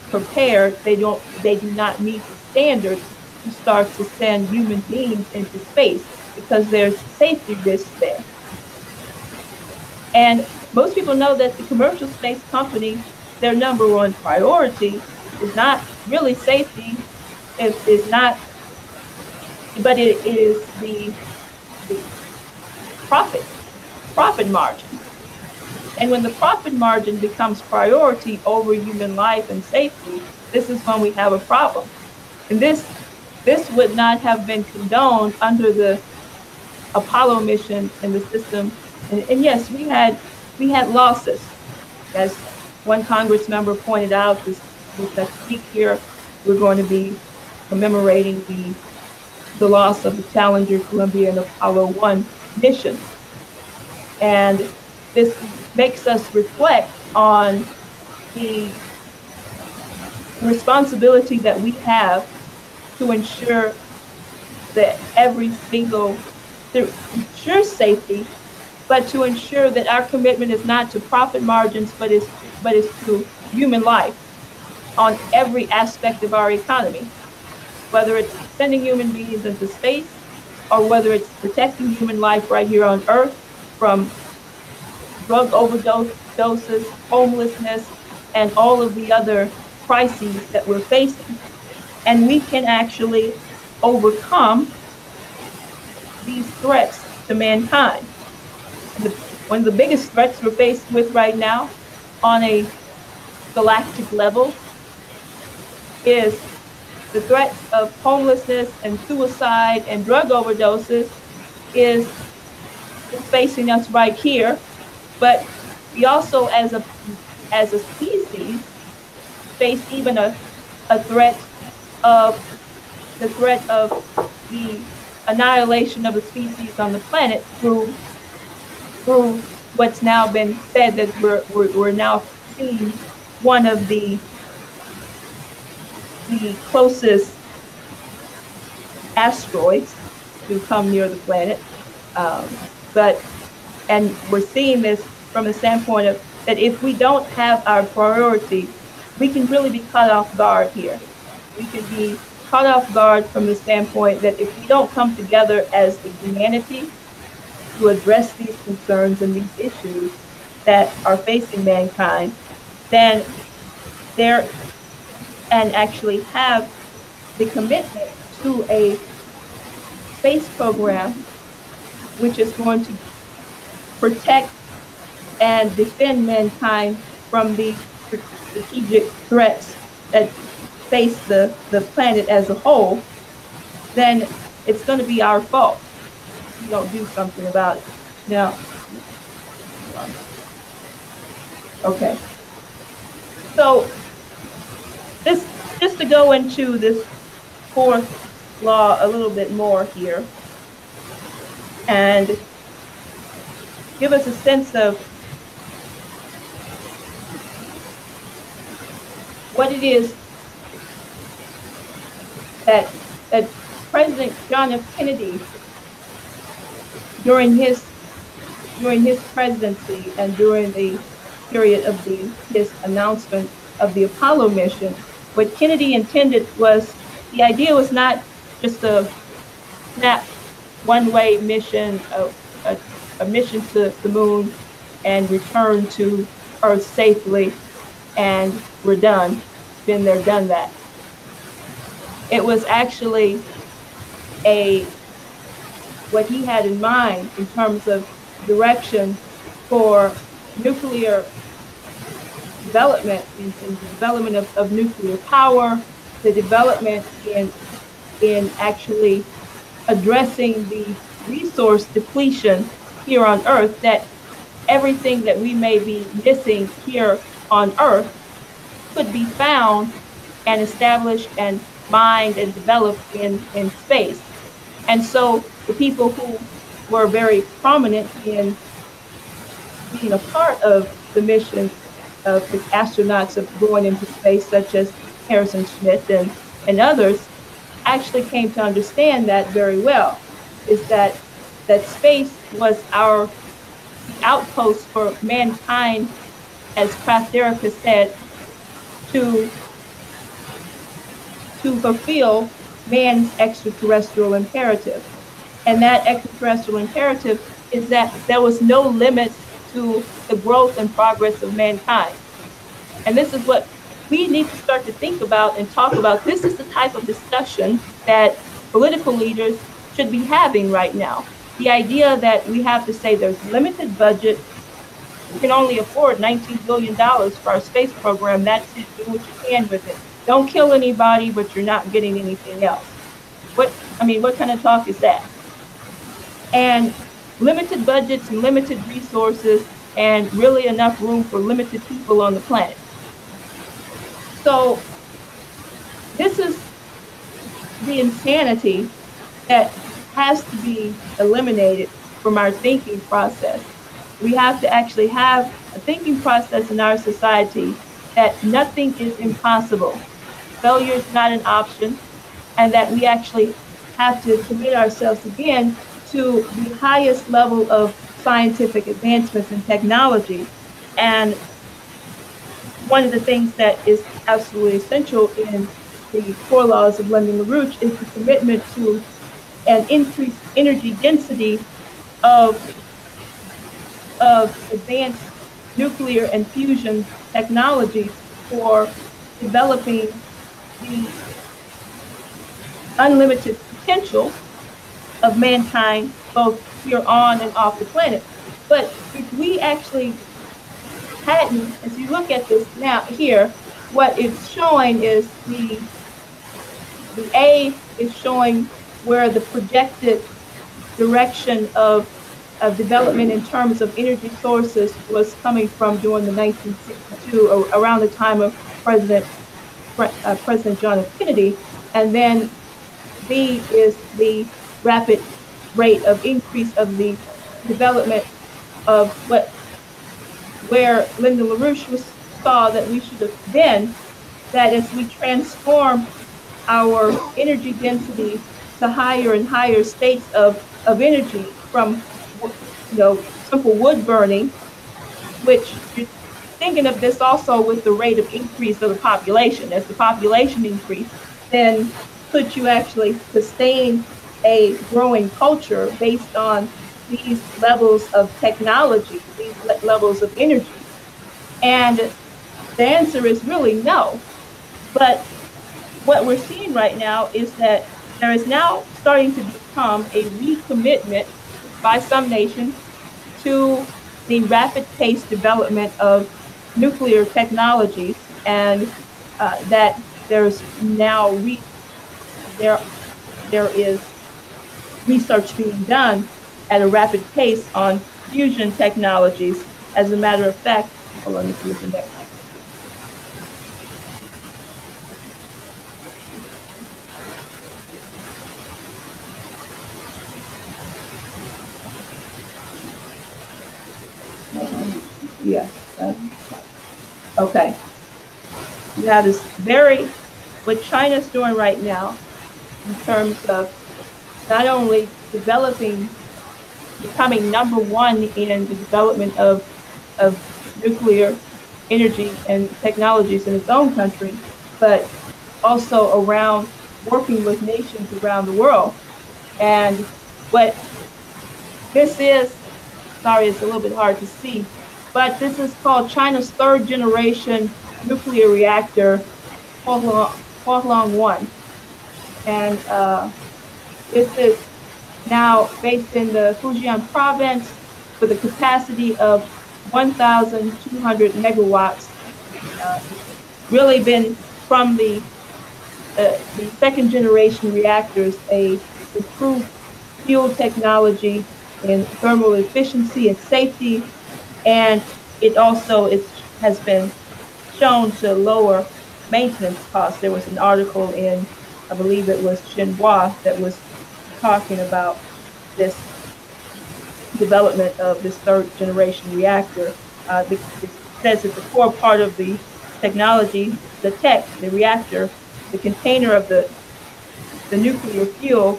prepared. They do not meet the standards to start to send human beings into space because there's safety risks there. And most people know that the commercial space company, their number one priority is not really safety. It's not, but it is the profit margin. And when the profit margin becomes priority over human life and safety, this is when we have a problem. And this would not have been condoned under the Apollo mission and the system. And yes, we had losses. As one Congress member pointed out, this next week here, we're going to be commemorating the the loss of the Challenger, Columbia, and Apollo 1 missions. And this makes us reflect on the responsibility that we have to ensure that to ensure safety, but to ensure that our commitment is not to profit margins, but is to human life on every aspect of our economy, whether it's sending human beings into space or whether it's protecting human life right here on Earth from drug overdoses, homelessness, and all of the other crises that we're facing. And we can actually overcome these threats to mankind. One of the biggest threats we're faced with right now on a galactic level is the threat of homelessness and suicide and drug overdoses is facing us right here. But we also, as a species, face even a threat of the annihilation of the species on the planet through what's now been said that we're now seeing one of the closest asteroids to come near the planet. And we're seeing this from the standpoint of that if we don't have our priority, we can really be caught off guard here. We can be caught off guard from the standpoint that if we don't come together as a humanity to address these concerns and these issues that are facing mankind, then and actually have the commitment to a space program which is going to protect and defend mankind from the strategic threats that face the planet as a whole, then it's going to be our fault if we don't do something about it. Now, okay. So this, just to go into this fourth law a little bit more here and give us a sense of what it is that President John F. Kennedy, during his presidency and during the period of his announcement of the Apollo mission, what Kennedy intended was, the idea was not just a snap one-way mission, a mission to the moon and return to Earth safely and we're done, been there, done that. It was actually what he had in mind in terms of direction for nuclear development, in the development of nuclear power, the development in actually addressing the resource depletion here on Earth, that everything that we may be missing here on Earth could be found and established and mined and developed in space. And so the people who were very prominent in being a part of the mission of the astronauts of going into space, such as Harrison Schmitt and others, actually came to understand that very well, is that space was our outpost for mankind, as Kraft Derrick said, to fulfill man's extraterrestrial imperative. And that extraterrestrial imperative is that there was no limit to the growth and progress of mankind. And this is what we need to start to think about and talk about. This is the type of discussion that political leaders should be having right now. The idea that we have to say there's limited budget, we can only afford $19 billion for our space program, that's it, do what you can with it. Don't kill anybody, but you're not getting anything else. What kind of talk is that? And limited budgets and limited resources and really enough room for limited people on the planet. So this is the insanity that has to be eliminated from our thinking process. We have to actually have a thinking process in our society that nothing is impossible. Failure is not an option, and that we actually have to commit ourselves again to the highest level of scientific advancements in technology. And one of the things that is absolutely essential in the core laws of Lyndon LaRouche is the commitment to an increased energy density of, of advanced nuclear and fusion technologies for developing the unlimited potential of mankind, both here on and off the planet. But if we actually hadn't, as you look at this now here, what it's showing is the A is showing where the projected direction of development in terms of energy sources was coming from during the 1962, or around the time of President John F. Kennedy, and then B is the rapid rate of increase of the development of where Lyndon LaRouche saw that we should have been, that as we transform our energy density to higher and higher states of energy from, simple wood burning, which you're thinking of this also with the rate of increase of the population. As the population increase, then could you actually sustain a growing culture based on these levels of technology, these levels of energy? And the answer is really no. But what we're seeing right now is that there is now starting to become a recommitment by some nations to the rapid pace development of nuclear technologies, and that there's now there is research being done at a rapid pace on fusion technologies. As a matter of fact, hold on, let me see the next one. Yes. Okay. That is what China's doing right now in terms of not only becoming number one in the development of nuclear energy and technologies in its own country, but also around working with nations around the world. And what this is, sorry, it's a little bit hard to see, but this is called China's third generation nuclear reactor, Hualong 1. And this is now based in the Fujian province with a capacity of 1,200 megawatts. Really been from the second generation reactors, a improved fuel technology in thermal efficiency and safety, and it also has been shown to lower maintenance costs. There was an article in, I believe it was Xinhua, that was talking about this development of this third generation reactor. It says that the core part of the technology, the reactor, the container of the nuclear fuel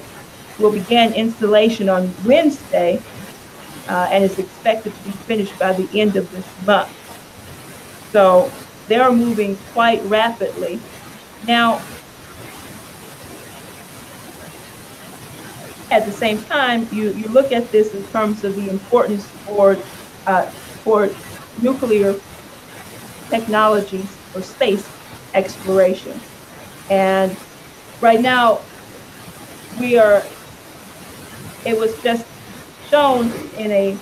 will begin installation on Wednesday, and is expected to be finished by the end of this month. So they're moving quite rapidly. Now, at the same time, you look at this in terms of the importance for nuclear technologies or space exploration. And right now, it was just shown in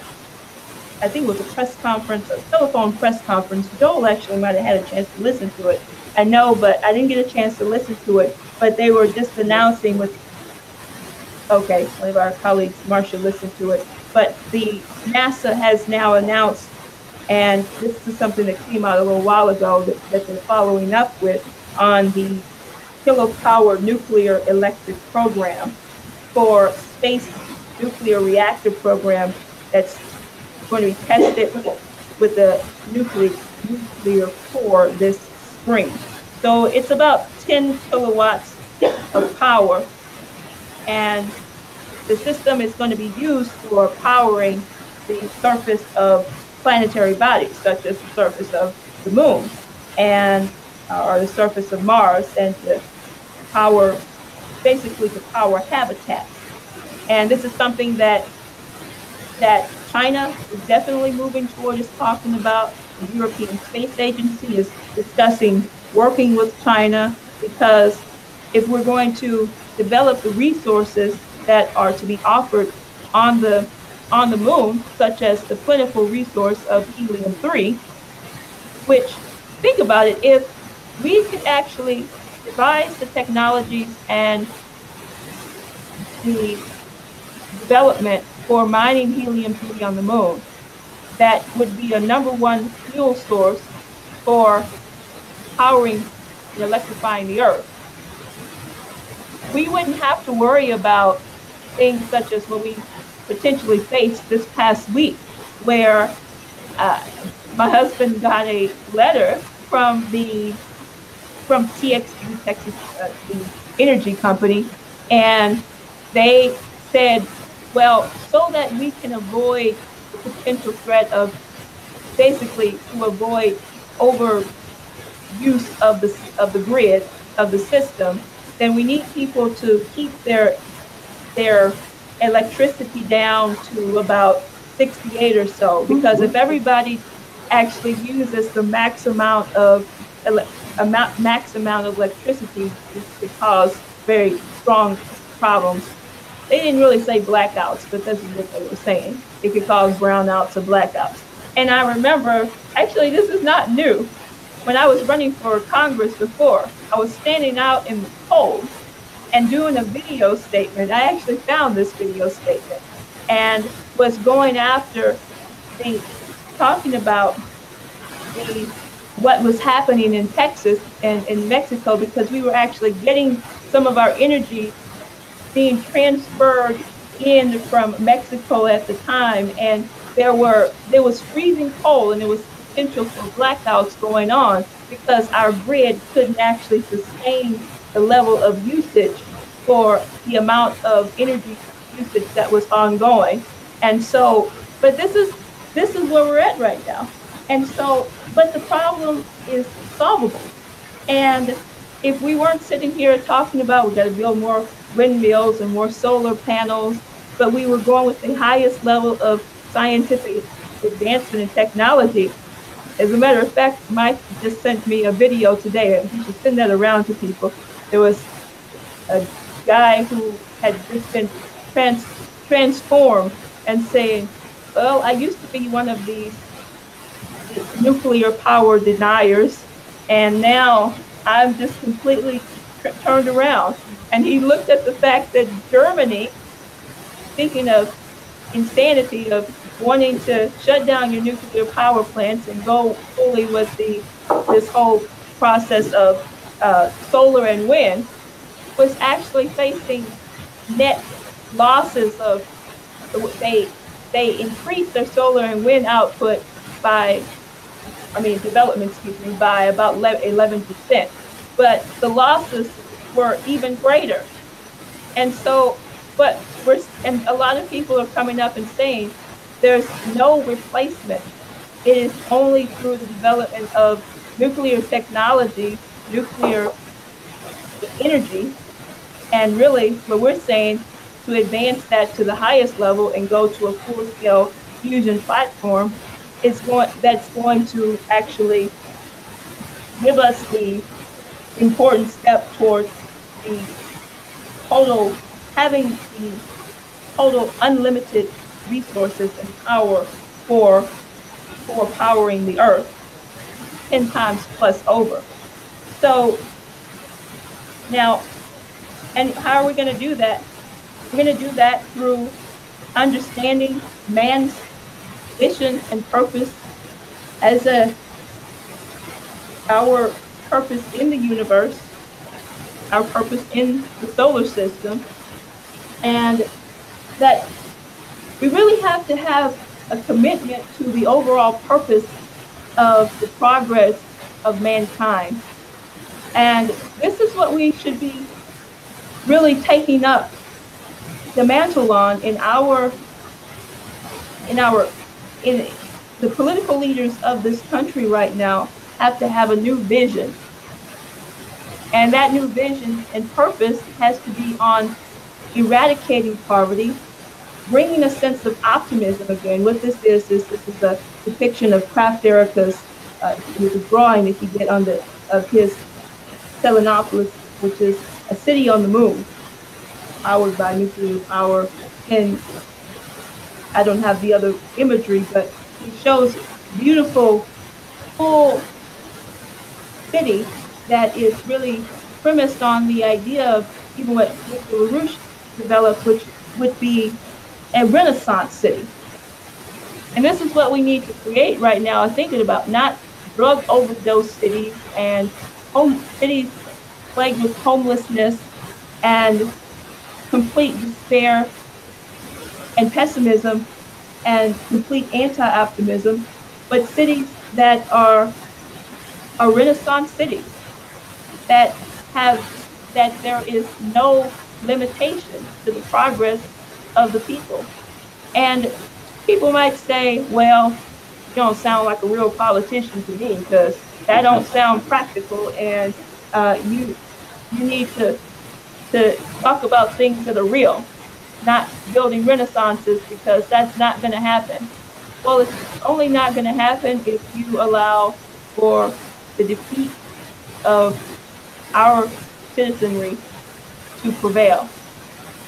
I think it was a press conference, a telephone press conference. Joel actually might have had a chance to listen to it. I know, but I didn't get a chance to listen to it. But they were just announcing okay, one of our colleagues, Marcia, listened to it. But the NASA has now announced, and this is something that came out a little while ago that they're following up with on the kilopower nuclear electric program for space nuclear reactor program that's going to be tested with the nuclear core this spring. So it's about 10 kilowatts of power, and the system is going to be used for powering the surface of planetary bodies, such as the surface of the moon and or the surface of Mars, and to power, basically to power habitats. And this is something that China is definitely moving toward, is talking about. The European Space Agency is discussing working with China, because if we're going to develop the resources that are to be offered on the moon, such as the plentiful resource of helium-3, which, think about it, if we could actually devise the technologies and the development for mining helium-3 on the moon, that would be a #1 fuel source for powering and electrifying the Earth. We wouldn't have to worry about things such as what we potentially faced this past week, where my husband got a letter from TXU, Texas, the energy company, and they said, well, so that we can avoid the potential threat of, basically to avoid overuse of the grid, of the system, then we need people to keep their electricity down to about 68 or so, because if everybody actually uses the max amount of electricity, it could cause very strong problems. They didn't really say blackouts, but this is what they were saying. It could cause brownouts or blackouts. And I remember, actually, this is not new. When I was running for Congress before, I was standing out in the cold and doing a video statement. I actually found this video statement and was going after talking about what was happening in Texas and in Mexico, because we were actually getting some of our energy being transferred in from Mexico at the time, and there was freezing cold, and there was potential for blackouts going on because our grid couldn't actually sustain the level of usage for the amount of energy usage that was ongoing. And so, but this is where we're at right now. And so, but the problem is solvable. And if we weren't sitting here talking about we got to build more windmills and more solar panels, but we were going with the highest level of scientific advancement and technology. As a matter of fact, Mike just sent me a video today, and you should send that around to people. There was a guy who had just been transformed and saying, well, I used to be one of these nuclear power deniers, and now I'm just completely turned around. And he looked at the fact that Germany, speaking of insanity of wanting to shut down your nuclear power plants and go fully with this whole process of solar and wind, was actually facing net losses of, they increased their solar and wind output by, development, by about 11%, but the losses were even greater. And so, and a lot of people are coming up and saying there's no replacement. It is only through the development of nuclear technology, nuclear energy, and really what we're saying, to advance that to the highest level and go to a full-scale fusion platform, that's going to actually give us the important step towards the total, having the total unlimited resources and power for powering the Earth 10 times plus over. So now, and how are we going to do that? We're going to do that through understanding man's mission and purpose as our purpose in the universe, our purpose in the solar system, and that we really have to have a commitment to the overall purpose of the progress of mankind. And this is what we should be really taking up the mantle on in the political leaders of this country right now have to have a new vision. And that new vision and purpose has to be on eradicating poverty, bringing a sense of optimism again. What this is a depiction of Kraft Erica's the drawing that he did of his Selenopolis, which is a city on the moon, powered by nuclear power. And I don't have the other imagery, but he shows beautiful, full city that is really premised on the idea of even what Mr. LaRouche developed, which would be a Renaissance city. And this is what we need to create right now, thinking about not drug overdose cities and cities plagued with homelessness and complete despair and pessimism and complete anti-optimism, but cities that are Renaissance cities that there is no limitation to the progress of the people. And people might say, well, you don't sound like a real politician to me, because that don't sound practical, and you need to talk about things that are real, not building renaissances, because that's not going to happen. Well, it's only not going to happen if you allow for the defeat of our citizenry to prevail.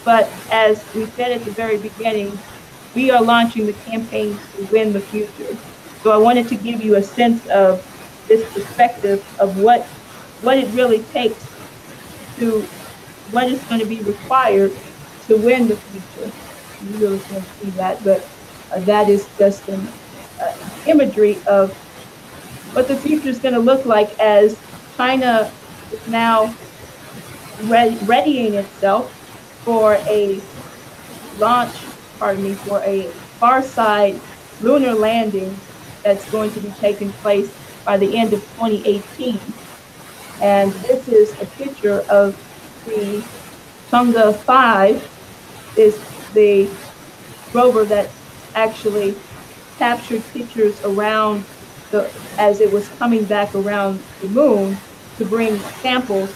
But as we said at the very beginning, we are launching the campaign to win the future. So I wanted to give you a sense of this perspective of what it really takes to, what is going to be required to win the future. You really can't see that, but that is just an imagery of what the future is going to look like as China is now readying itself for a launch, for a far side lunar landing that's going to be taking place by the end of 2018. And this is a picture of the Chang'e 5, is the rover that actually captured pictures around as it was coming back around the moon to bring samples,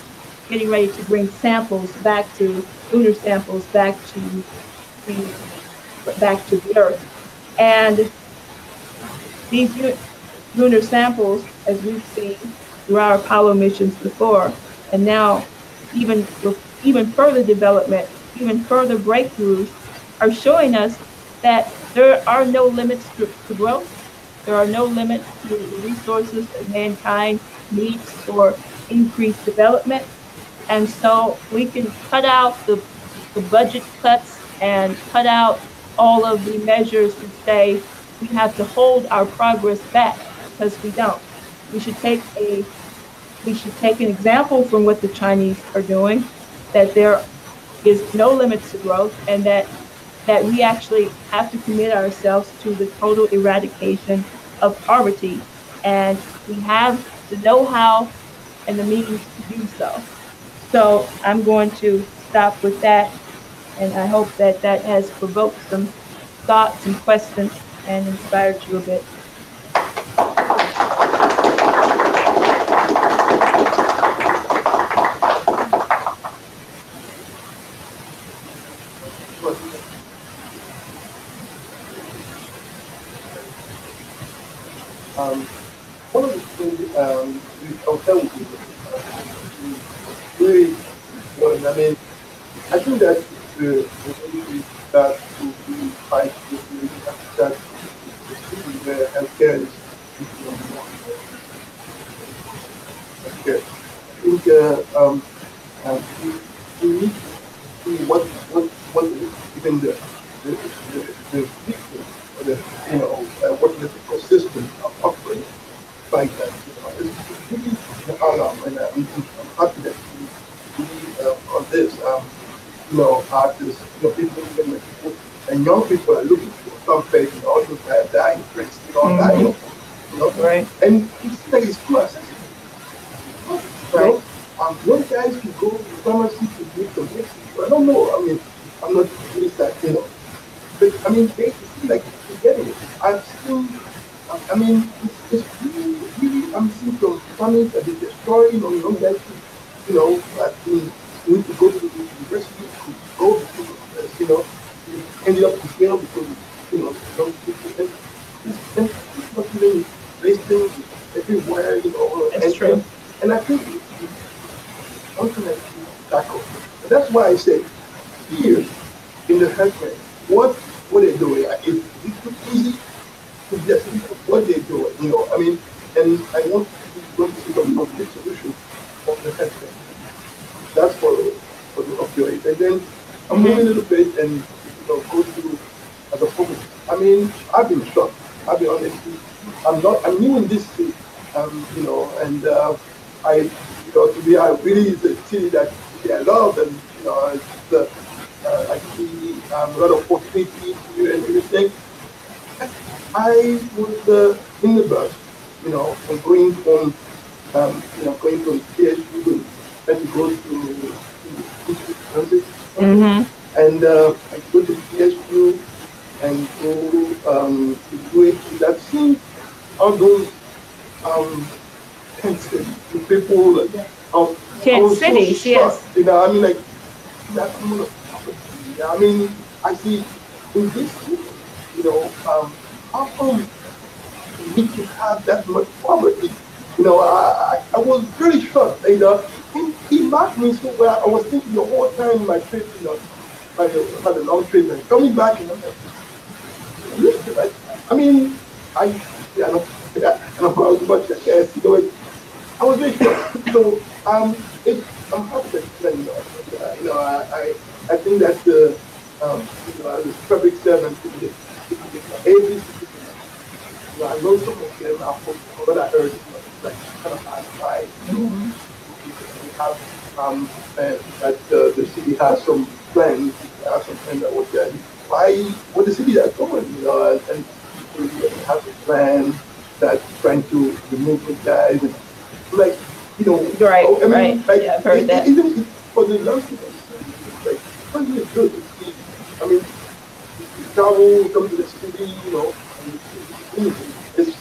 getting ready to bring samples back to, lunar samples back to the Earth. And these lunar samples, as we've seen through our Apollo missions before, and now even further development, even further breakthroughs, are showing us that there are no limits to growth. There are no limits to the resources that mankind needs for increased development. And so we can cut out the budget cuts and cut out all of the measures to say we have to hold our progress back, because we don't. We should take an example from what the Chinese are doing, that there is no limits to growth, and that we actually have to commit ourselves to the total eradication of poverty. And we have the know-how and the means to do so. So I'm going to stop with that, and I hope that has provoked some thoughts and questions and inspired you a bit. One of the things I was telling people really was, I mean, I think that the industry starts to really fight with the that the city where healthcare is number one. Healthcare. I think we need to see what even the people, or the, what the ecosystem are offering like that. It's really alarm, and I'm happy that we on this. artists, people, and young people are looking for something, also have that interest, Right. and it's like it's too accessible. Right. Those guys can go to pharmacy to get some Mexico. I don't know. I mean, I'm not really that, but I mean, they seem like they're getting it. I've seen. I mean, it's really, really. I'm seeing some families that they're destroying on young guys. That need to go to the university to go because you ended up in jail because young people and it's not even listening everywhere. That's true. And I think something that you tackle. And that's why I say here in the healthcare, what they're doing is too easy to just what they're doing. I mean, and I want to go to see a complete solution of the healthcare. That's for the opioid. And then I'm moving a little bit and go through as a focus. I mean, I've been shocked. I'll be honest. I'm new in this city, and I, to me, I really is a city that I love, and I see a lot of opportunities here and everything. I was in the bus, and going from PSU and to go to transit, and I go to PSU and go to do it. I've seen all those the people Tent cities, so yes. I mean, like that's I mean, I see in this city, how come we need to have that much poverty? I was really shocked. He marked me so well. I was thinking the whole time in my trip, by the long trip and coming back, I mean, I don't know how much I guess, I was very sure. So, I'm happy to explain, I think that, as a public servant, every citizen, I know some of them are from what I heard, like, kind of hard by, we have, that the city has some plans, that was there. What the city is going, and people have a plan that's trying to remove the guys, and like, Right, I mean, right. like, Yeah, I've heard that. Even for the young people, like, it's really good to see. I mean, you travel, come to the city, and it's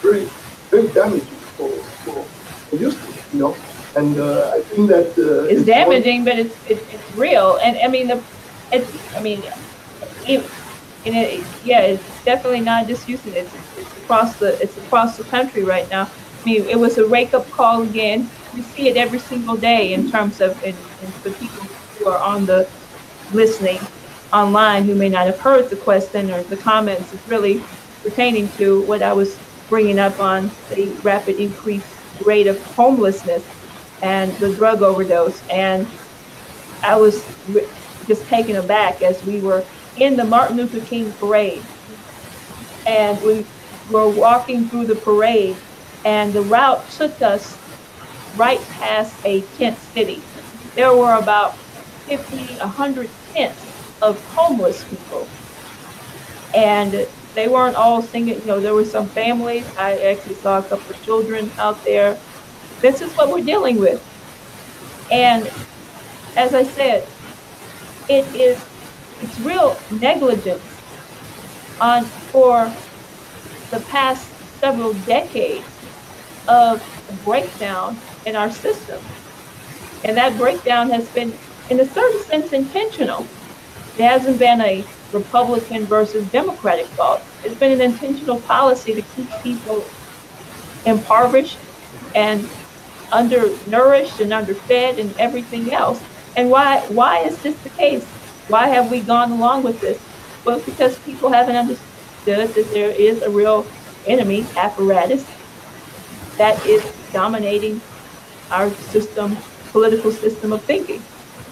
very, very damaging for Houston, and I think that It's damaging, but it's real, and I mean it's definitely not just Houston. It's across the country right now. I mean, it was a wake up call again. We see it every single day in terms of and for people who are on the listening online who may not have heard the question or the comments. It's really pertaining to what I was bringing up on the rapid increased rate of homelessness and the drug overdose. And I was just taken aback as we were in the Martin Luther King parade. And we were walking through the parade, and the route took us right past a tent city. There were about 50, 100 tents of homeless people. And they weren't all singing, there were some families. I actually saw a couple of children out there. This is what we're dealing with. And as I said, it's real negligence for the past several decades of breakdown in our system. And that breakdown has been, in a certain sense, intentional. There hasn't been a Republican versus Democratic fault. It's been an intentional policy to keep people impoverished and undernourished and underfed and everything else. And why is this the case? Why have we gone along with this? Well, because people haven't understood that there is a real enemy apparatus that is dominating our system, political system of thinking.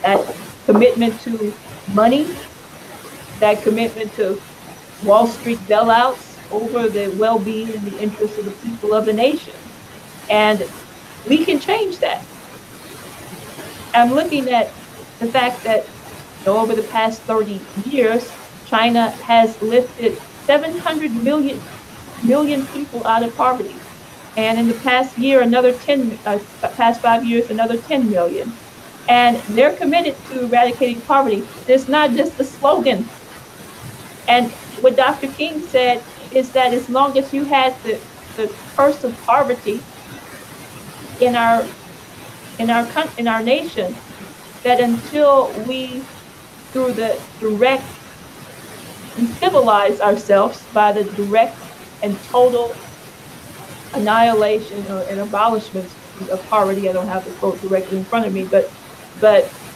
That commitment to money, that commitment to Wall Street bailouts over the well-being and the interests of the people of the nation. And we can change that. I'm looking at the fact that So over the past 30 years, China has lifted 700 million people out of poverty. And in the past year, past 5 years, another 10 million. And they're committed to eradicating poverty. It's not just a slogan. And what Dr. King said is that as long as you had the curse of poverty in our nation, that until we, through the direct, we civilize ourselves by the direct and total annihilation or an abolishment of poverty. I don't have the quote directly in front of me, but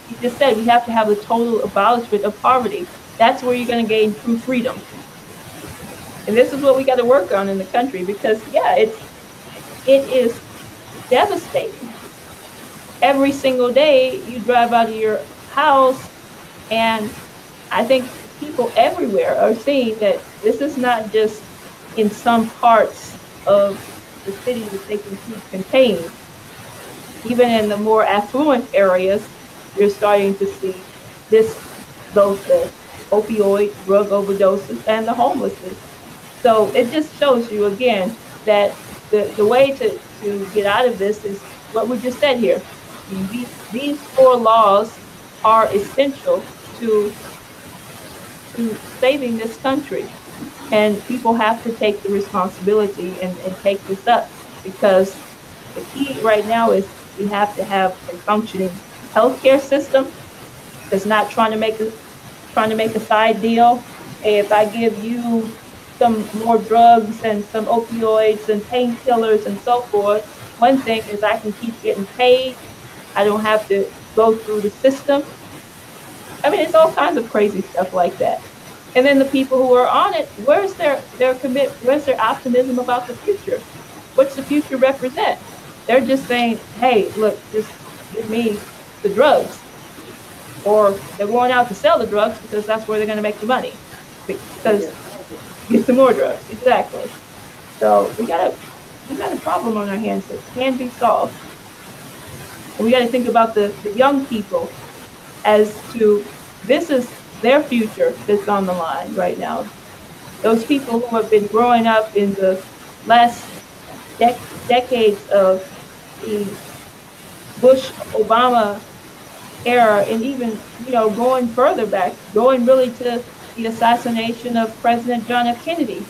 he just said we have to have the total abolishment of poverty. That's where you're going to gain true freedom. And this is what we got to work on in the country, because yeah, it is devastating. Every single day you drive out of your house, and I think people everywhere are seeing that this is not just in some parts of the city that they can keep contained. Even in the more affluent areas, you're starting to see both the opioid drug overdoses and the homelessness. So it just shows you again that the way to get out of this is what we just said here. These 4 laws are essential to saving this country. And people have to take the responsibility and take this up, because the key right now is we have to have a functioning healthcare system that's not trying to make a side deal. Hey, if I give you some more drugs and some opioids and painkillers and so forth, one thing is I can keep getting paid. I don't have to go through the system. I mean, it's all kinds of crazy stuff like that. And then the people who are on it, where's their optimism about the future? What's the future represent? They're just saying, hey, look, just give me the drugs. Or they're going out to sell the drugs because that's where they're going to make the money. Because get some more drugs. Exactly. So we got a problem on our hands that can be solved. And we got to think about the young people as to this is their future that's on the line right now. Those people who have been growing up in the last decades of the Bush-Obama era, and even, going further back, going really to the assassination of President John F. Kennedy.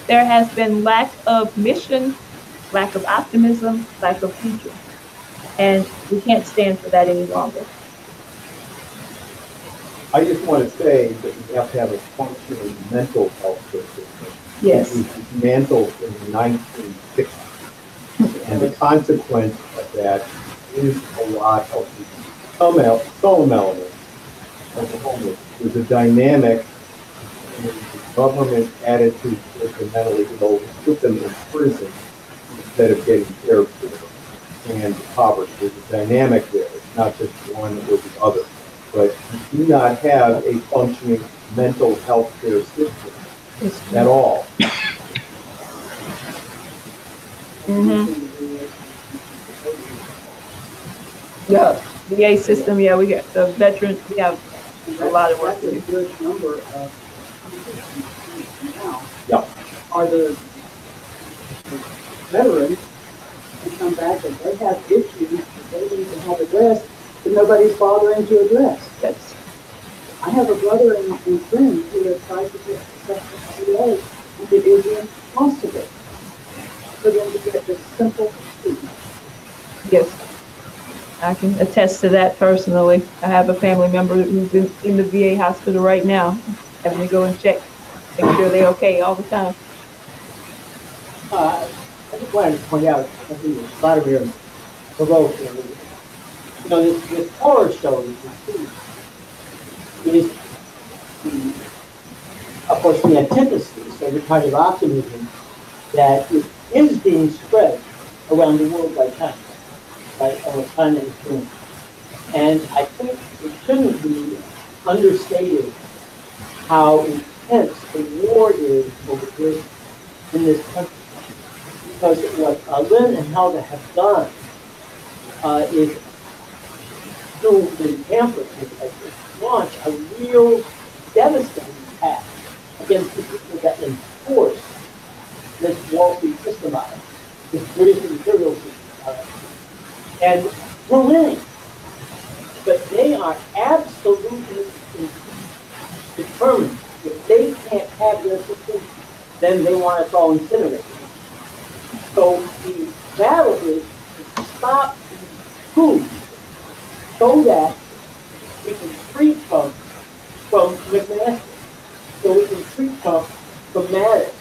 There has been lack of mission, lack of optimism, lack of future. And we can't stand for that any longer. I just want to say that we have to have a functioning mental health system. Yes. It was dismantled in the 1960s. And the consequence of that is a lot of some elements of the homeless. There's a dynamic in the government attitude towards the mentally ill, put them in prison instead of getting care for them. And poverty. There's a dynamic there. It's not just one or the other. But you do not have a functioning mental health care system at all. Mm-hmm. Yeah, VA system. Yeah, we got the veterans. We have a lot of work to do. That's a good number of now. Yeah. Are the veterans who come back and they have issues that they need to have addressed that nobody's bothering to address? That's, I have a brother and friend who have tried to get sexual VA, and it is impossible for them to get just simple treatment. yes, I can attest to that personally. I have a family member who's in the VA hospital right now, having to go and check, make sure they're okay all the time. I just wanted to point out, I think it was Vladimir provoked, this horror show that you see is, of course, the antithesis of the kind of optimism that is being spread around the world by China, by what China is doing. And I think it shouldn't be understated how intense the war is over this in this country. Because what Lynn and Helga have done is through the pamphlets, launch a real devastating attack against the people that enforce this Wall Street system on it, this British imperial system on it. And we're winning. But they are absolutely determined if they can't have their system, then they want us all incinerated. So the battle is to stop these coups so that we can free Trump from McMaster, so we can free Trump from Mattis.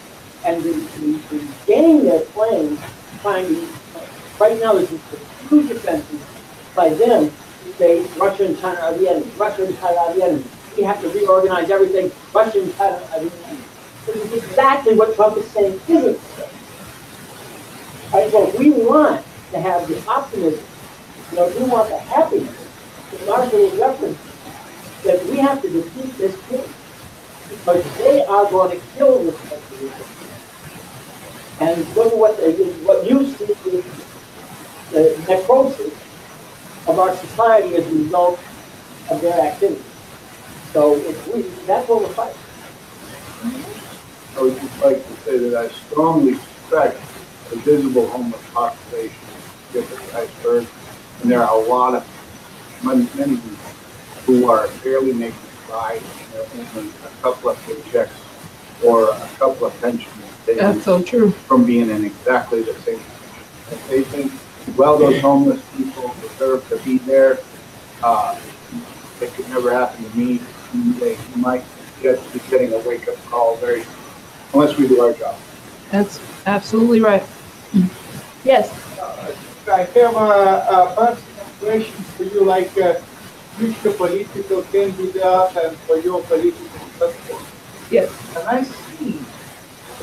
And the game they're playing, trying to, right now there's a huge offensive by them to say Russia and China are the enemy, Russia and China are the enemy. We have to reorganize everything, Russia and China are the enemy. This is exactly what Trump is saying isn't so. Right, so we want to have the optimism, we want the happiness that Marshall was referencing, that we have to defeat this king because they are going to kill this country. And look at what you see is the necrosis of our society as a result of their activities. So that's what we're fighting. I would just like to say that I strongly suspect the visible homeless population is the tip of the iceberg, and there are a lot of many people who are barely making by only a couple of paychecks or a couple of pensions. That's so true. From being in exactly the same position. If they think, well, those homeless people deserve to be there, it could never happen to me. They might just be getting a wake-up call very soon, unless we do our job. That's absolutely right. Yes. I have a personal question for you, like future political candidate and for your political support. Yes. And I see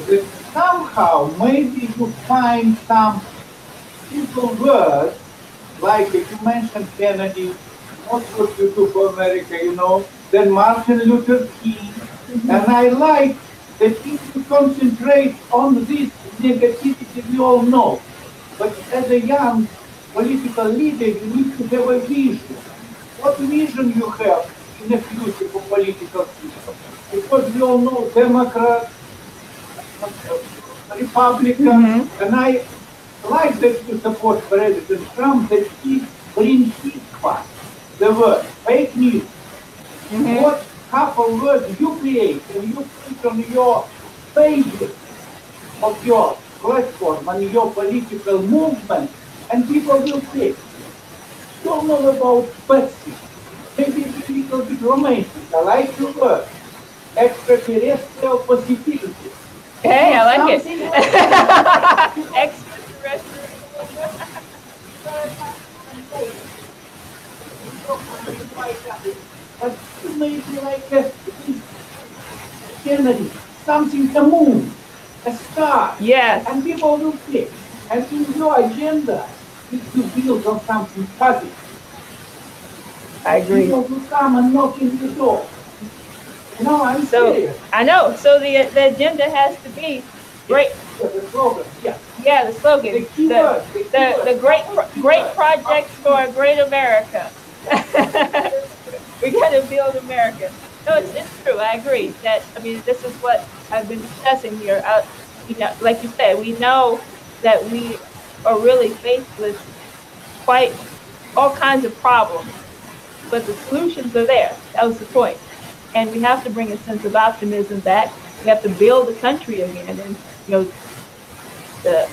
that somehow maybe you find some simple words, like if you mentioned Kennedy, what would you do for America, then Martin Luther King, and I like that if you concentrate on this negativity we all know, but as a young political leader you need to have a vision. What vision you have in the future for political system? Because we all know Democrats, Republicans, and I like that you support President Trump, that he brings his part, the word fake news. What couple words you create and you put on your pages of your platform and your political movement, and people will say, don't know about Betsy. Maybe it's a little bit romantic. I like your word. Extraterrestrial possibility. Hey, I like it. Extraterrestrial. But maybe like Kennedy, something to moon, a star. Yes. And people will pick. And in your agenda is to build on something positive. I agree. People will come and knock in the door. I'm serious. I know. So the agenda has to be great. The slogan, yeah. Yeah, the slogan. The keyword. The great projects for a great America. We got to build America. No, it's true. I agree. This is what I've been discussing here. Like you said, we know that we are really faced with quite all kinds of problems, but the solutions are there. That was the point. And we have to bring a sense of optimism back. We have to build the country again. And, the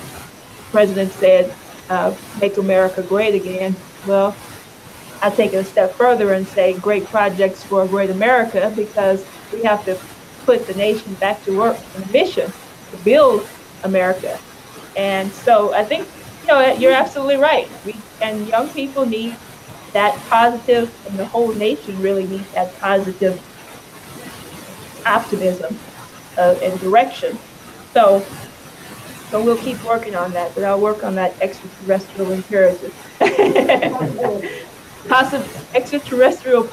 president said, make America great again. Well, I take it a step further and say great projects for a great America, because we have to put the nation back to work on a mission to build America. And so I think, you're absolutely right. And young people need that positive, and the whole nation really needs that positive optimism and direction. So we'll keep working on that, but I'll work on that extraterrestrial imperative. Extraterrestrial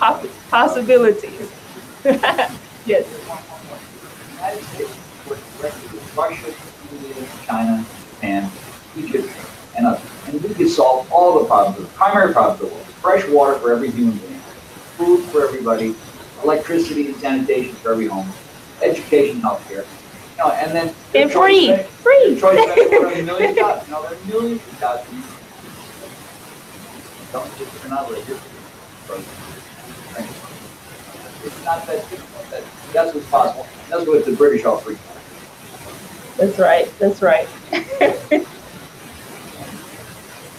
possibilities. Yes. United States was directed with Russia, India, China, Japan, Egypt, and others. And we could solve all the problems, the primary problems of the world. Fresh water for every human being. food for everybody, electricity and sanitation for every home, education, healthcare, you know, and then. And free. Choice of million jobs, you know, there are millions of jobs. Don't just, they're not like this. It's not that difficult. That's what's possible. That's what the British offer. That's right. That's right.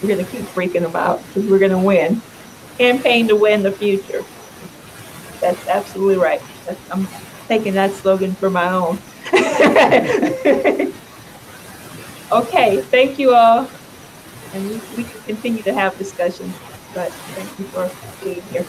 We're going to keep freaking them out because we're going to win. Campaign to win the future. That's absolutely right. I'm taking that slogan for my own. Okay, thank you all. And we can continue to have discussions, but thank you for being here.